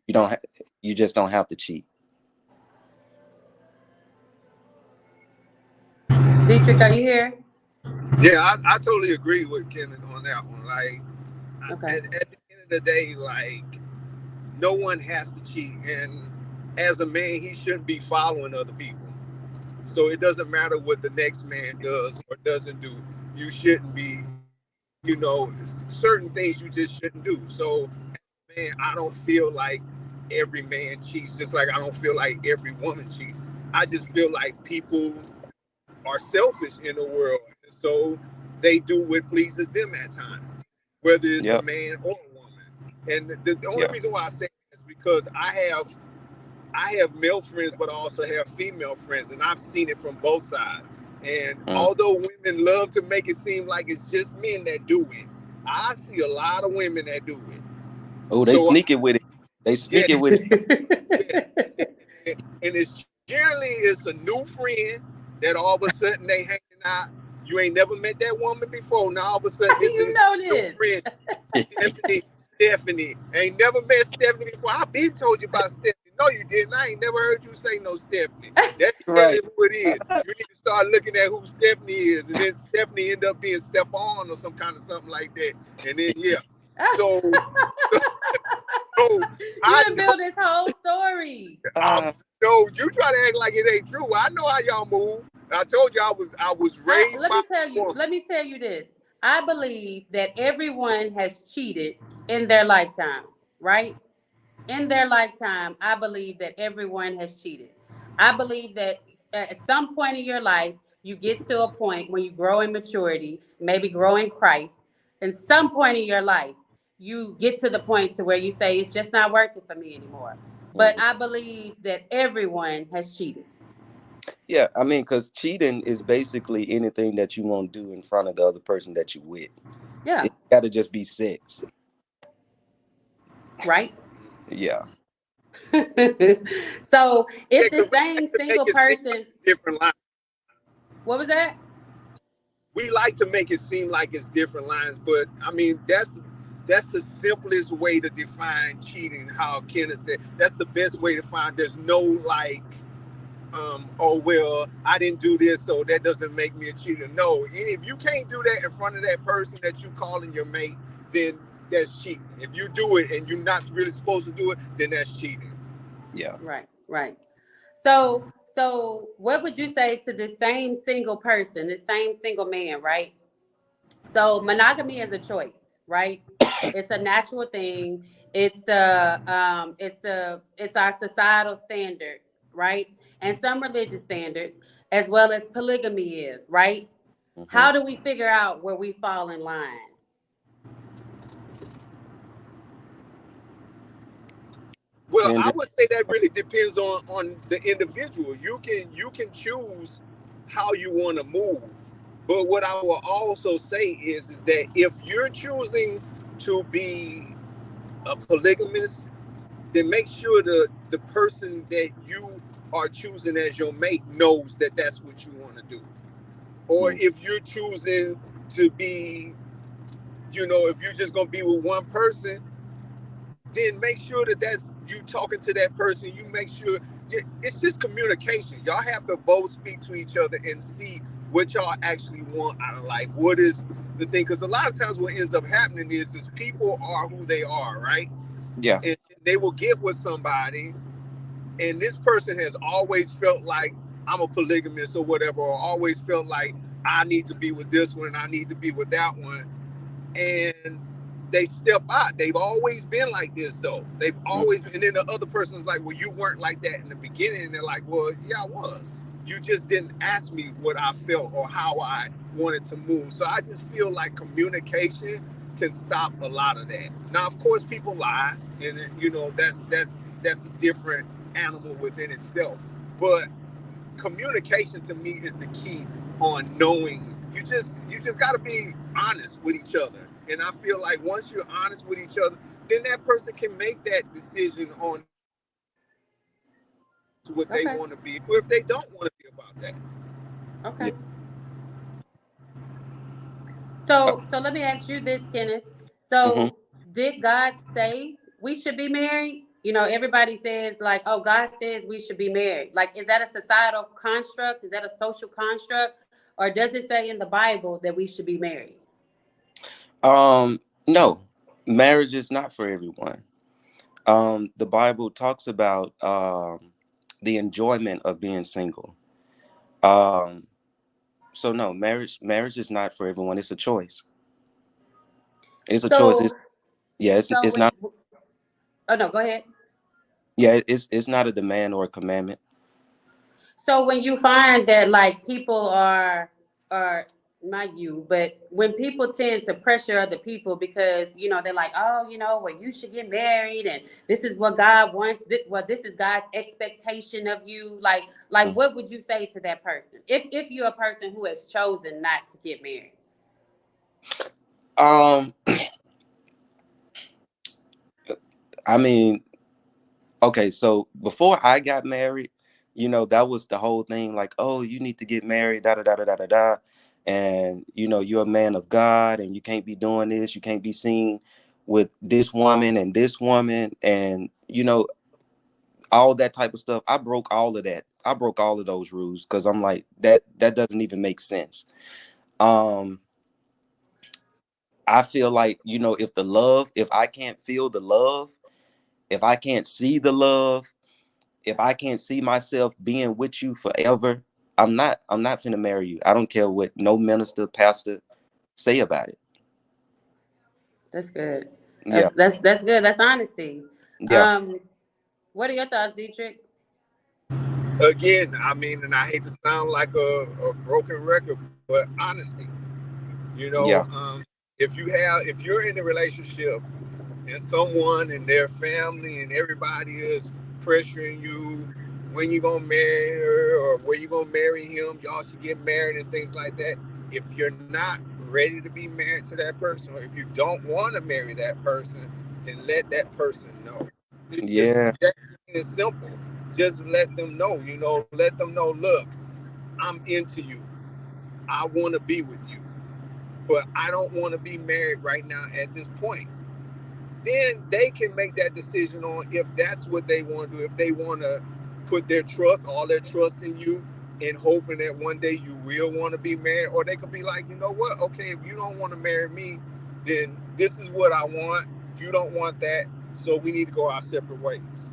you just don't have to cheat. Dietrich, are you here? Yeah, I totally agree with Kenneth on that one. Like, Okay. at the end of the day, like, no one has to cheat, and as a man, he shouldn't be following other people. So it doesn't matter what the next man does or doesn't do. You shouldn't be, certain things you just shouldn't do. So, man, I don't feel like every man cheats, just like I don't feel like every woman cheats. I just feel like people are selfish in the world, so they do what pleases them at times, whether it's a man or a woman. And the only reason why I say that is because I have male friends, but I also have female friends, and I've seen it from both sides. And although women love to make it seem like it's just men that do it, I see a lot of women that do it. Oh, they sneak it with it. They sneak it with it. And it's generally a new friend that all of a sudden they hanging out. You ain't never met that woman before. Now all of a sudden it's new friend. Stephanie. Ain't never met Stephanie before. I been told you about Stephanie. No, you didn't. I ain't never heard you say no Stephanie. That's right. Who it is. You need to start looking at who Stephanie is, and then Stephanie end up being Stephon or some kind of something like that. And then so No, You I done built this whole story. no, you try to act like it ain't true. I know how y'all move. I told you I was raised by a woman. Let me tell you this. I believe that everyone has cheated in their lifetime, right? In their lifetime, I believe that everyone has cheated. I believe that at some point in your life, you get to a point when you grow in maturity, maybe grow in Christ. In some point in your life, you get to the point to where you say it's just not worth it for me anymore. But I believe that everyone has cheated. Yeah, I mean, because cheating is basically anything that you won't do in front of the other person that you with. Yeah. It got to just be sex. Right. Yeah. So if Yeah, the 'cause we same like to make single it seem like person, it's different lines. what was that? We like to make it seem like it's different lines, but I mean that's the simplest way to define cheating. How Kenneth said that's the best way to find. There's no like, oh well, I didn't do this, so that doesn't make me a cheater. No, and if you can't do that in front of that person that you calling your mate, then that's cheating. If you do it and you're not really supposed to do it, then that's cheating. Yeah. Right, right. So what would you say to the same single person, the same single man, right? So monogamy is a choice, right? It's a natural thing. It's our societal standard, right? And some religious standards, as well as polygamy is, right? Hmm. How do we figure out where we fall in line? Well, I Kendra. would say that really depends on the individual. You can choose how you want to move, but what I will also say is that if you're choosing to be a polygamist, then make sure the person that you are choosing as your mate knows that that's what you want to do. Or Mm. if you're choosing to be, if you're just gonna be with one person, then make sure that that's you talking to that person. You make sure it's just communication. Y'all have to both speak to each other and see what y'all actually want out of life. What is the thing? Because a lot of times what ends up happening is people are who they are, right? Yeah. And they will get with somebody, and this person has always felt like I'm a polygamist or whatever, or always felt like I need to be with this one and I need to be with that one, and they step out. They've always been like this, though. They've Mm. always been. And then the other person's like, well, you weren't like that in the beginning. And they're like, well, yeah, I was. You just didn't ask me what I felt or how I wanted to move. So I just feel like communication can stop a lot of that. Now, of course, people lie, and that's a different animal within itself. But communication to me is the key on knowing. You just got to be honest with each other, and I feel like once you're honest with each other, then that person can make that decision on what they Okay, want to be, or if they don't want to be about that. Yeah. okay. Uh, So let me ask you this, Kenneth. mhm. So did God say we should be married? You know, everybody says like, oh, God says we should be married. Like, is that a societal construct? Is that a social construct? Or does it say in the Bible that we should be married? No, marriage is not for everyone. The Bible talks about the enjoyment of being single. Um, so no, marriage is not for everyone. It's a choice. It's a choice. So It's yeah. so It's when not. oh no, go ahead. Yeah. It's not a demand or a commandment. So when you find that like people are not you, but when people tend to pressure other people because they're like, oh, well, you should get married, and this is what God wants. Well, this is God's expectation of you. Like, Mm. what would you say to that person if you're a person who has chosen not to get married? Um, I mean, okay. So before I got married, that was the whole thing. Like, oh, you need to get married. Da da da da da da da. And you're a man of God, and you can't be doing this. You can't be seen with this woman and this woman, and all that type of stuff. I broke all of that. I broke all of those rules because I'm like that doesn't even make sense. Um, I feel like if I can't feel the love, if I can't see the love, if I can't see myself being with you forever, I'm not finna marry you. I don't care what no minister, pastor say about it. That's good. Yeah, That's good. That's honesty. yeah, Um, what are your thoughts, Dietrich? Again, I mean, and I hate to sound like a broken record, but honesty. You know, yeah, if you're in a relationship and someone and their family and everybody is pressuring you when you gonna marry her or when you gonna marry him, y'all should get married and things like that. If you're not ready to be married to that person, or if you don't want to marry that person, then let that person know. It's just yeah. that it's simple. Just let them know, let them know, look, I'm into you. I want to be with you, but I don't want to be married right now at this point. Then they can make that decision on if that's what they want to do. If they want to put all their trust in you, and hoping that one day you will want to be married, or they could be like, you know what? Okay, if you don't want to marry me, then this is what I want. You don't want that, so we need to go our separate ways.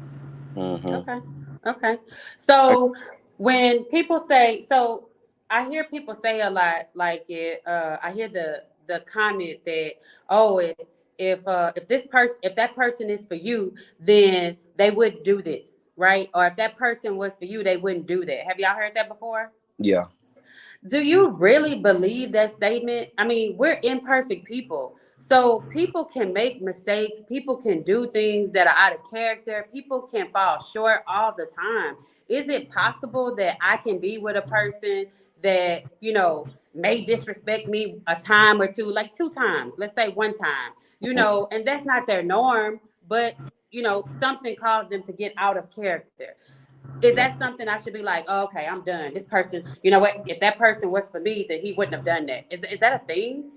Mm-hmm. Okay. Okay. So when people say, so I hear people say a lot, like it. I hear the comment that, oh, if this person, if that person is for you, then they would do this, right? Or if that person was for you, they wouldn't do that. Have y'all heard that before? Yeah, Do you really believe that statement? I mean, we're imperfect people. So people can make mistakes. People can do things that are out of character. People can fall short all the time. Is it possible that I can be with a person that, may disrespect me a time or two, like two times, let's say one time, and that's not their norm, but, something caused them to get out of character? Is that something I should be like, oh, okay, I'm done? This person, you know what? If that person was for me, then he wouldn't have done that. Is that a thing?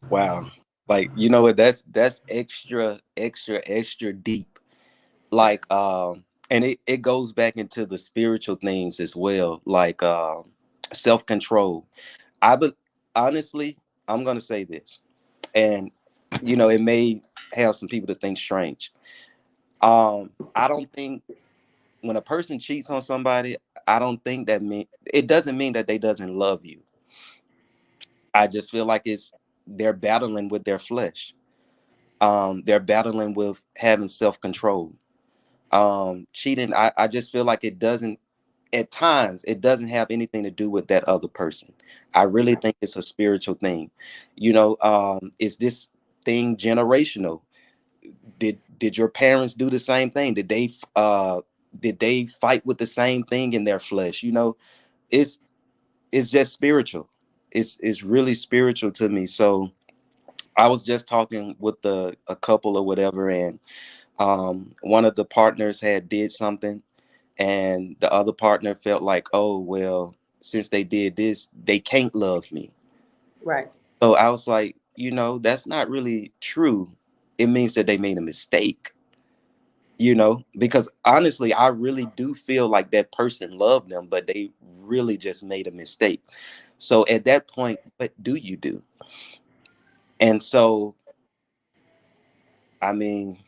wow. Like, you know what? That's extra, extra, extra deep. Like, and it goes back into the spiritual things as well, like self-control. I but honestly, I'm gonna say this, and it may have some people to think strange. I don't think when a person cheats on somebody, I don't think it doesn't mean that they doesn't love you. I just feel like they're battling with their flesh. They're battling with having self-control. Cheating, I just feel like at times it doesn't have anything to do with that other person. I really think it's a spiritual thing. Is this thing generational? Did your parents do the same thing? Did they fight with the same thing in their flesh? It's it's just spiritual. It's really spiritual to me. So I was just talking with a couple or whatever, and one of the partners had did something, and the other partner felt like, oh well, since they did this, they can't love me. Right. So I was like, that's not really true. It means that they made a mistake. Because honestly, I really do feel like that person loved them, but they really just made a mistake. So at that point, what do you do? And so, I mean,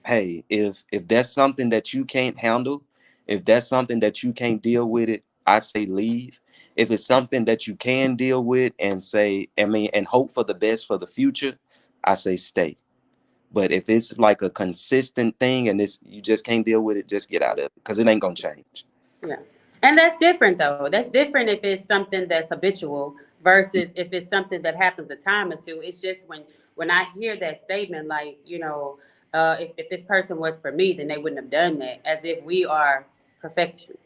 hey, if that's something that you can't handle, if that's something that you can't deal with it, I say leave. If it's something that you can deal with and hope for the best for the future, I say stay. But if it's like a consistent thing and you just can't deal with it, just get out of it because it ain't gonna change. Yeah. And that's different though. That's different if it's something that's habitual versus if it's something that happens a time or two. It's just when I hear that statement, like, if this person was for me, then they wouldn't have done that, as if we are perfection.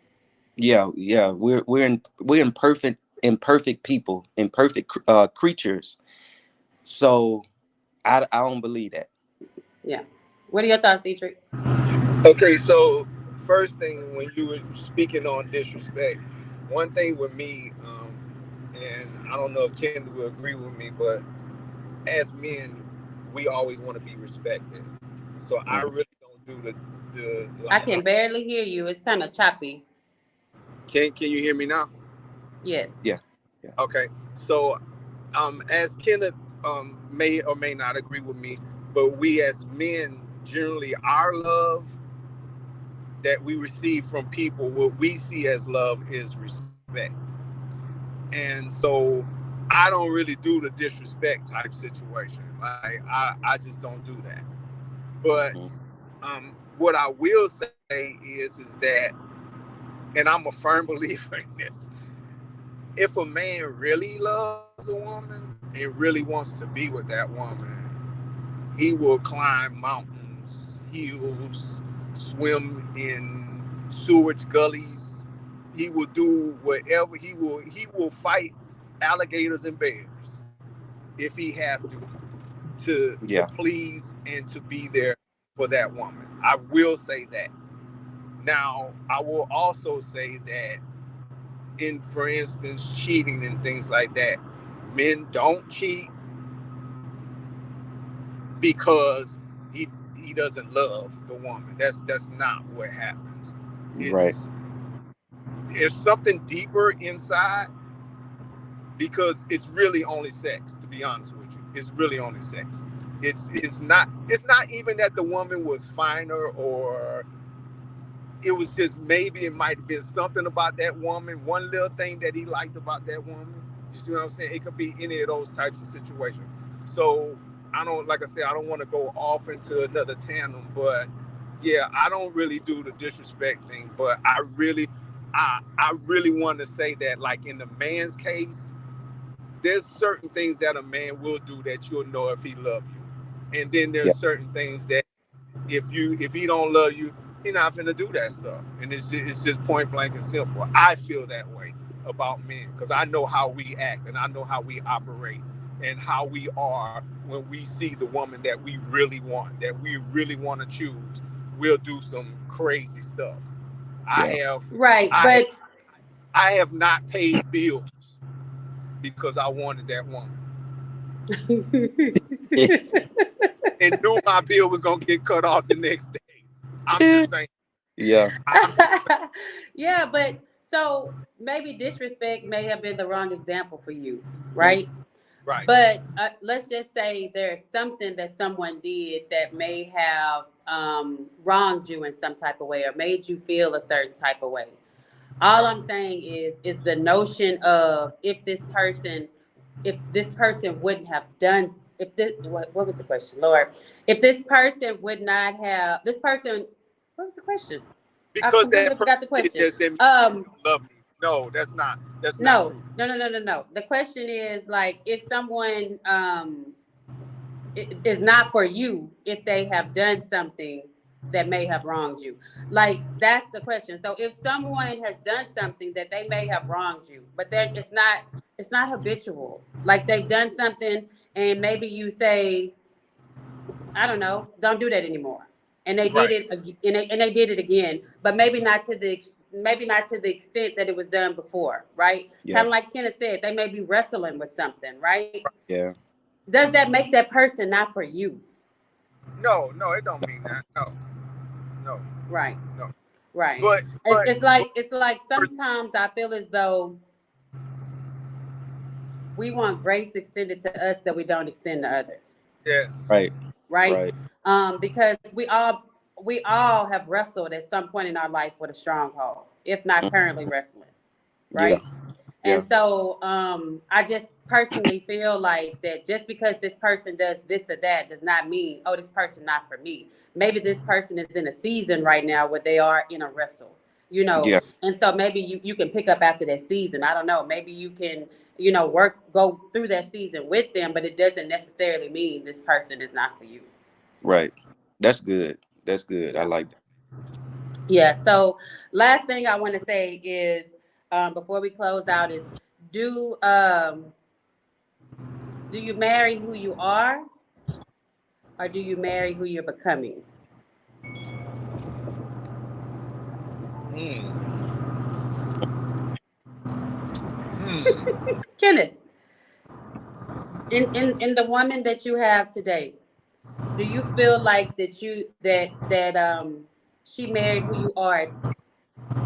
Yeah, yeah. We're imperfect people, imperfect creatures. So I don't believe that. Yeah. What are your thoughts, Dietrich? Okay, so first thing, when you were speaking on disrespect, one thing with me, and I don't know if Kendra will agree with me, but as men, we always want to be respected. So I Mhm. really don't do the I like. can barely hear you. It's kind of choppy. Can you hear me now? Yes. Yeah, yeah. Okay, so as Kenneth may or may not agree with me, but we as men generally our love that we receive from people, what we see as love is respect. And so I don't really do the disrespect type situation. Like I just don't do that. But what I will say is that, and I'm a firm believer in this, if a man really loves a woman and really wants to be with that woman, he will climb mountains, hills, swim in sewage gullies. He will do whatever. He will fight alligators and bears if he have to please and to be there for that woman. I will say that. Now, I will also say that in, for instance, cheating and things like that, men don't cheat because he doesn't love the woman. That's not what happens. It's something deeper inside, because it's really only sex, to be honest with you. It's really only sex. It's not even that the woman was finer, or it was just, maybe it might have been something about that woman, one little thing that he liked about that woman. You see what I'm saying? It could be any of those types of situations. So I don't want to go off into another tandem, but yeah, I don't really do the disrespect thing. But I really want to say that, like, in the man's case, there's certain things that a man will do that you'll know if he loves you, and then there's certain things that if he don't love you, he's not finna do that stuff. And it's just point blank and simple. I feel that way about men because I know how we act and I know how we operate and how we are when we see the woman that we really want to choose. We'll do some crazy stuff. I have not paid bills because I wanted that woman. And knew my bill was gonna get cut off the next day. I'm just saying. Yeah. Yeah, but so maybe disrespect may have been the wrong example for you, right? Right. But let's just say there's something that someone did that may have wronged you in some type of way or made you feel a certain type of way. All I'm saying is the notion of if this person wouldn't have done, what was the question, Lord? If this person would not have, what was the question? Because I forgot the question. Love me. No, that's not true. No. The question is, like, if someone is not for you, if they have done something that may have wronged you. Like, that's the question. So if someone has done something that they may have wronged you, but then it's not habitual. Like, they've done something and maybe you say, I don't know, don't do that anymore. And they did it and they did it again, but maybe not to the extent that it was done before, right? Yeah. Kind of like Kenneth said, they may be wrestling with something, right? Yeah. Does that make that person not for you? No, it don't mean that. No. Right. No. Right. But it's like sometimes I feel as though we want grace extended to us that we don't extend to others. Yes. Right. Because we all have wrestled at some point in our life with a stronghold, if not currently wrestling. Right. Yeah. And so I just personally feel like that just because this person does this or that does not mean, oh, this person not for me. Maybe this person is in a season right now where they are in a wrestle, you know. Yeah. And so maybe you can pick up after that season. I don't know. Maybe you can, go through that season with them, but it doesn't necessarily mean this person is not for you. Right. That's good. I like that. Yeah. So last thing I want to say is, before we close out, is do you marry who you are, or do you marry who you're becoming? Kenneth, in the woman that you have today, do you feel like that she married who you are at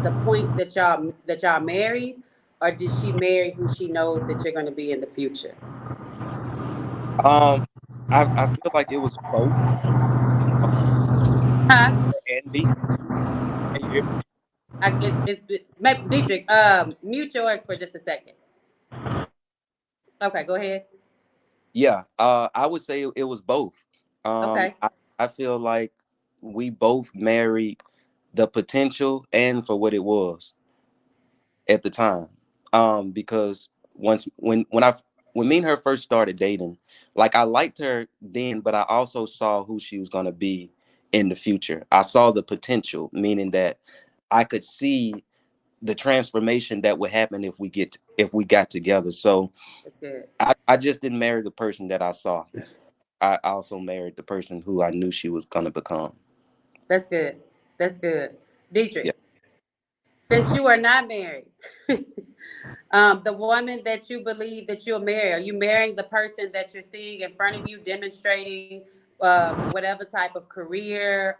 the point that y'all married, or did she marry who she knows that you're going to be in the future? I feel like it was both. Huh? Andy, can you hear me? Maybe Dietrich. Mute yours for just a second. Okay, go ahead. Yeah, I would say it was both. Okay, I feel like we both married the potential and for what it was at the time. Because once when me and her first started dating, like I liked her then, but I also saw who she was gonna be in the future. I saw the potential, meaning that I could see the transformation that would happen if we got together. So that's good. I just didn't marry the person that I saw. I also married the person who I knew she was gonna become. That's good. That's good. Yeah. Dietrich, since you are not married, the woman that you believe that you'll marry, are you marrying the person that you're seeing in front of you, demonstrating whatever type of career,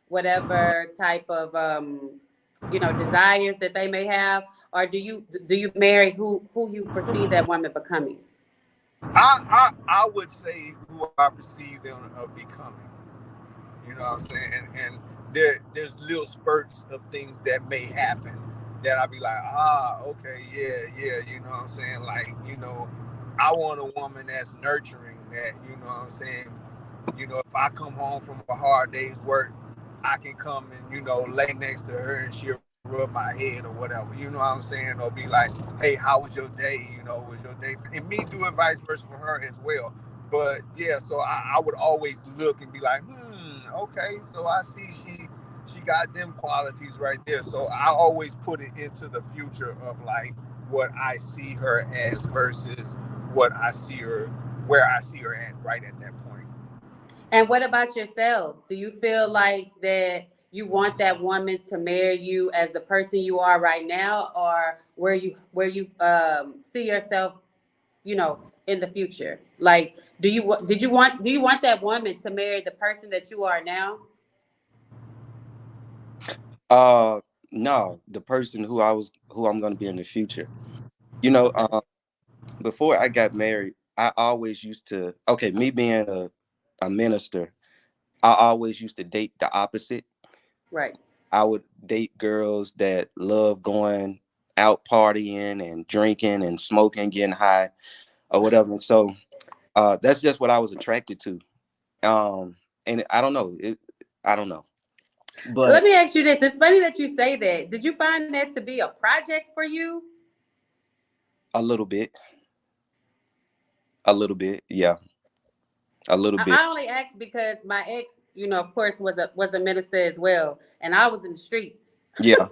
whatever type of desires that they may have, or do you marry who you foresee that woman becoming? I would say who I perceive them of becoming. You know what I'm saying? And there's little spurts of things that may happen that I'll be like, okay, yeah, you know what I'm saying? Like, I want a woman that's nurturing, that, you know what I'm saying? If I come home from a hard day's work, I can come and, lay next to her and she'll rub my head or whatever. You know what I'm saying? Or be like, hey, how was your day? Was your day? And me do it vice versa for her as well. But yeah, so I would always look and be like, okay, so I see she got them qualities right there. So I always put it into the future of like what I see her as versus what I see her where I see her at right at that point. And what about yourselves? Do you feel like that you want that woman to marry you as the person you are right now, or where you see yourself, in the future? Like, do you want that woman to marry the person that you are now? Uh no, the person who I'm gonna be in the future. You know, before I got married, I always used to me being a minister, I always used to date the opposite. Right. I would date girls that love going out partying and drinking and smoking, getting high or whatever. And so that's just what I was attracted to. And I don't know. I don't know. Let But me ask you this. It's funny that you say that. Did you find that to be a project for you? a little bit. A little bit. Yeah. A little bit. I only asked because my ex, of course, was a minister as well, and I was in the streets. Yeah.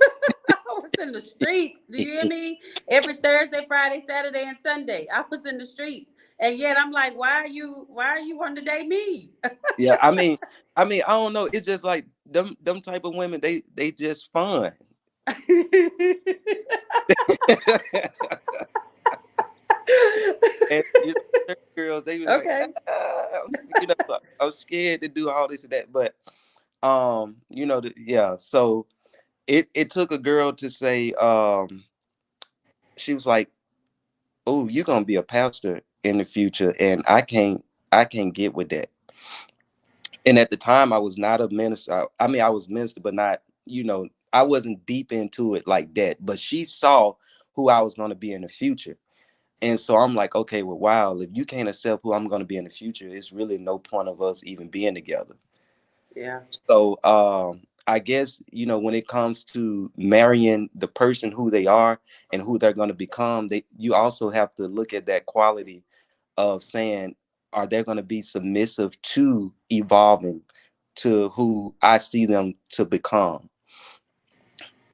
I was in the streets. Do you hear me? Every Thursday, Friday, Saturday, and Sunday, I was in the streets, and yet I'm like, why are you wanting to date me? Yeah. I don't know. It's just like them type of women, they just fun. And church girls, they be like, Okay. I'm scared to do all this and that. But yeah. So it took a girl to say, she was like, "Oh, you're gonna be a pastor in the future," and I can't get with that. And at the time, I was not a minister. I was minister, but not, I wasn't deep into it like that. But she saw who I was gonna be in the future. And so I'm like, okay, well, wow, if you can't accept who I'm going to be in the future, it's really no point of us even being together. Yeah. So I guess, when it comes to marrying the person who they are and who they're going to become, you also have to look at that quality of saying, are they going to be submissive to evolving to who I see them to become?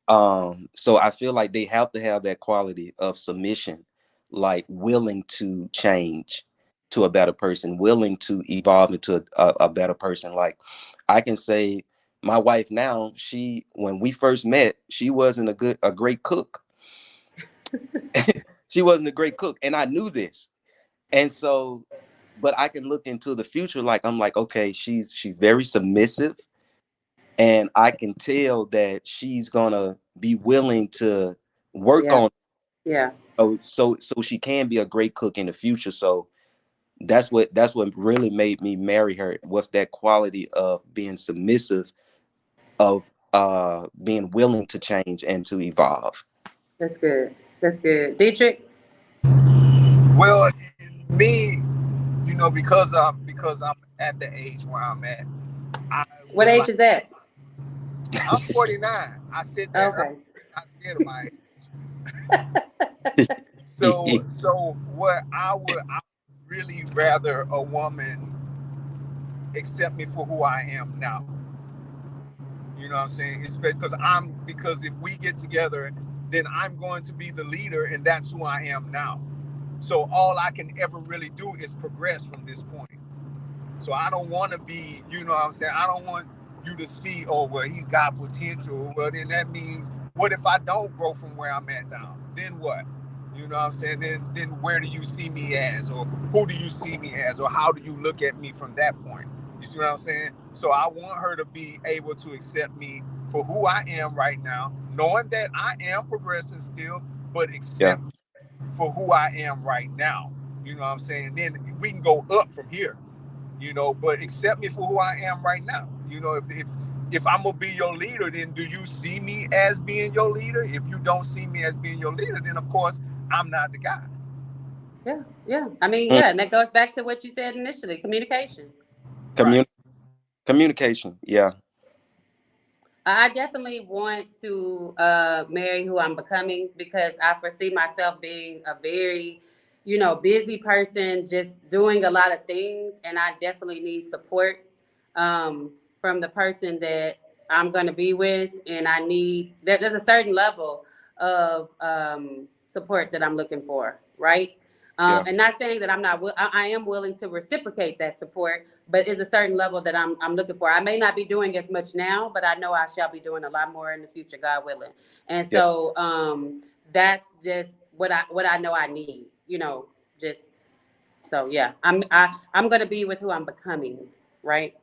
So I feel like they have to have that quality of submission, like willing to change to a better person, willing to evolve into a better person. Like I can say my wife now, when we first met, she wasn't a great cook. She wasn't a great cook, and I knew this. And so, but I can look into the future, like I'm like, okay, she's very submissive, and I can tell that she's gonna be willing to work Yeah. on, Yeah. so she can be a great cook in the future. So That's what really made me marry her, was that quality of being submissive, of being willing to change and to evolve. That's good. That's good. Dietrich, Well, me, because I'm at the age where I'm at, I what would age like. is that? I'm 49. I said that earlier. Okay. Not scared of my age. So what I would really rather a woman accept me for who I am now. You know what I'm saying? It's because if we get together, then I'm going to be the leader, and that's who I am now. So all I can ever really do is progress from this point. So I don't want to be, you know what I'm saying? I don't want you to see, oh, well, he's got potential. Well, then that means, what if I don't grow from where I'm at now? Then what? You know what I'm saying? Then where do you see me as? Or who do you see me as? Or how do you look at me from that point? You see what I'm saying? So I want her to be able to accept me for who I am right now, knowing that I am progressing still, but Yeah, accept me for who I am right now. You know what I'm saying? Then we can go up from here, but accept me for who I am right now. If I'm gonna be your leader, then do you see me as being your leader? If you don't see me as being your leader, then of course I'm not the guy. Yeah, yeah. I mean, mm, yeah, and that goes back to what you said initially, communication. Right. commun- communication. Yeah, I definitely want to marry who I'm becoming because I foresee myself being a very, busy person, just doing a lot of things, and I definitely need support from the person that I'm going to be with, and I need there's a certain level of support that I'm looking for, right? yeah, And not saying that I'm not, I am willing to reciprocate that support, but it's a certain level that I'm looking for. I may not be doing as much now, but I know I shall be doing a lot more in the future, God willing. And yeah. so that's just what I know I need, just so yeah. I'm gonna be with who I'm becoming, right?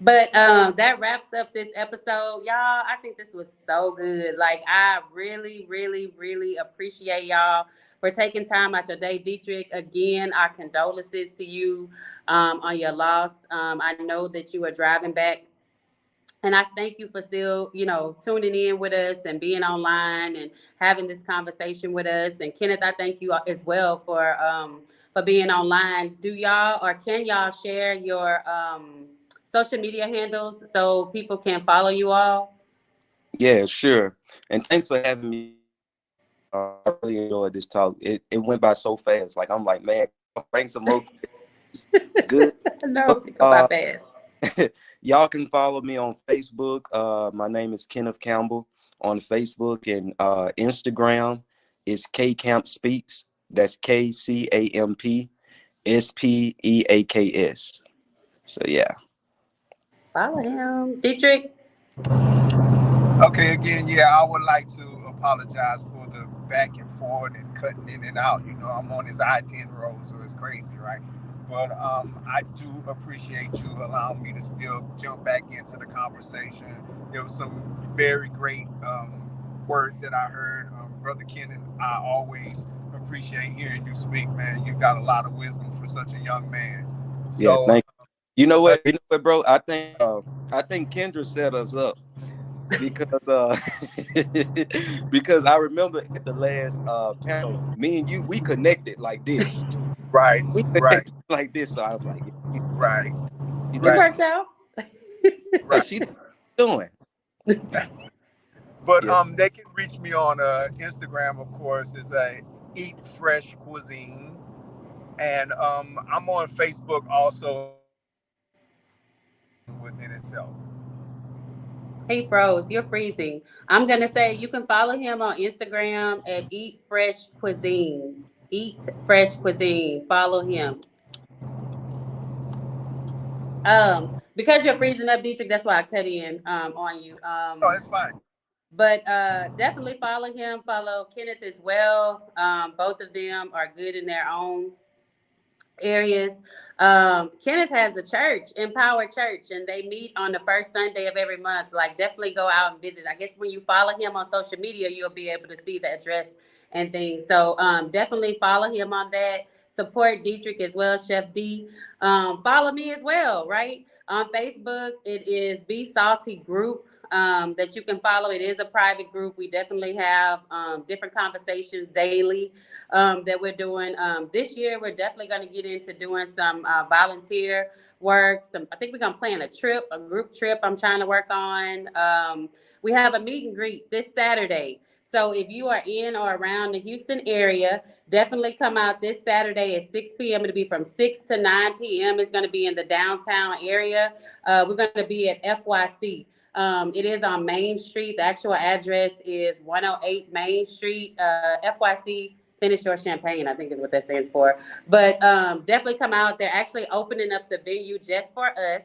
But that wraps up this episode, y'all. I think this was so good. Like I really, really, really appreciate y'all for taking time out your day. Dietrich, again, our condolences to you on your loss. I know that you are driving back, and I thank you for still, tuning in with us and being online and having this conversation with us. And Kenneth, I thank you as well for being online. Do y'all or can y'all share your social media handles so people can follow you all? Yeah, sure. And thanks for having me. I really enjoyed this talk. It went by so fast. Like I'm like, man, bring some more good. No, But, pick up my fast. y'all can follow me on Facebook. My name is Kenneth Campbell on Facebook, and Instagram is K Camp Speaks. That's KCAMPSPEAKS. So yeah. Follow him. Dietrich. Okay, again, yeah, I would like to apologize for the back and forth and cutting in and out. I'm on this I-10 road, so it's crazy, right? But I do appreciate you allowing me to still jump back into the conversation. There was some very great words that I heard. Brother Kenan, I always appreciate hearing you speak, man. You got a lot of wisdom for such a young man. Yeah, So, thank you. You know what? You know what, bro? I think Kendra set us up because because I remember at the last panel, me and you, we connected like this. right, We right, connected like this. So I was like, yeah, right, she It knows right, worked out. what right. she doing. But Yeah. they can reach me on Instagram, of course. It's a Eat Fresh Cuisine, and I'm on Facebook also within itself. He froze. You're freezing. I'm gonna say you can follow him on Instagram at Eat Fresh Cuisine. Eat Fresh Cuisine. Follow him. Because you're freezing up, Dietrich, that's why I cut in on you. No, it's fine. But definitely follow him. Follow Kenneth as well. Both of them are good in their own areas. Kenneth has a church, Empower Church, and they meet on the first Sunday of every month. Like, definitely go out and visit. I guess when you follow him on social media, you'll be able to see the address and things. So definitely follow him on that. Support Dietrich as well, Chef D. Follow me as well, right? On Facebook, it is Be Salty Group that you can follow. It is a private group. We definitely have different conversations daily that we're doing. This year, we're definitely going to get into doing some volunteer work. I think we're going to plan a group trip I'm trying to work on. We have a meet and greet this Saturday. So if you are in or around the Houston area, definitely come out this Saturday at 6 p.m. It'll be from 6 to 9 p.m. It's going to be in the downtown area. We're going to be at FYC. It is on Main Street. The actual address is 108 Main Street, FYC. Finish your champagne, I think is what that stands for. But definitely come out. They're actually opening up the venue just for us.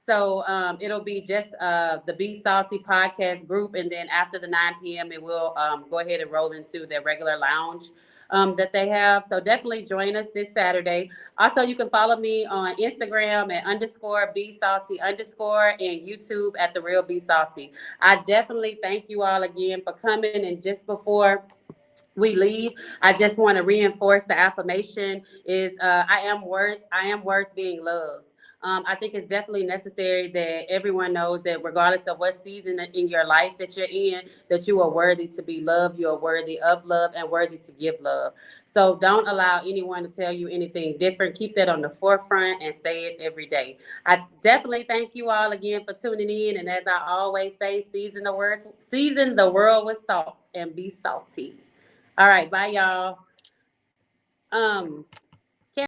So it'll be just the Be Salty podcast group. And then after the 9 p.m., it will go ahead and roll into their regular lounge that they have. So definitely join us this Saturday. Also, you can follow me on Instagram at _Be Salty_ and YouTube at The Real Be Salty. I definitely thank you all again for coming. And just before we leave, I just want to reinforce the affirmation is I am worth being loved. I think it's definitely necessary that everyone knows that regardless of what season in your life that you're in, that you are worthy to be loved, you are worthy of love, and worthy to give love. So don't allow anyone to tell you anything different. Keep that on the forefront and say it every day. I definitely thank you all again for tuning in. And as I always say, season the world with salt and be salty. All right, bye y'all.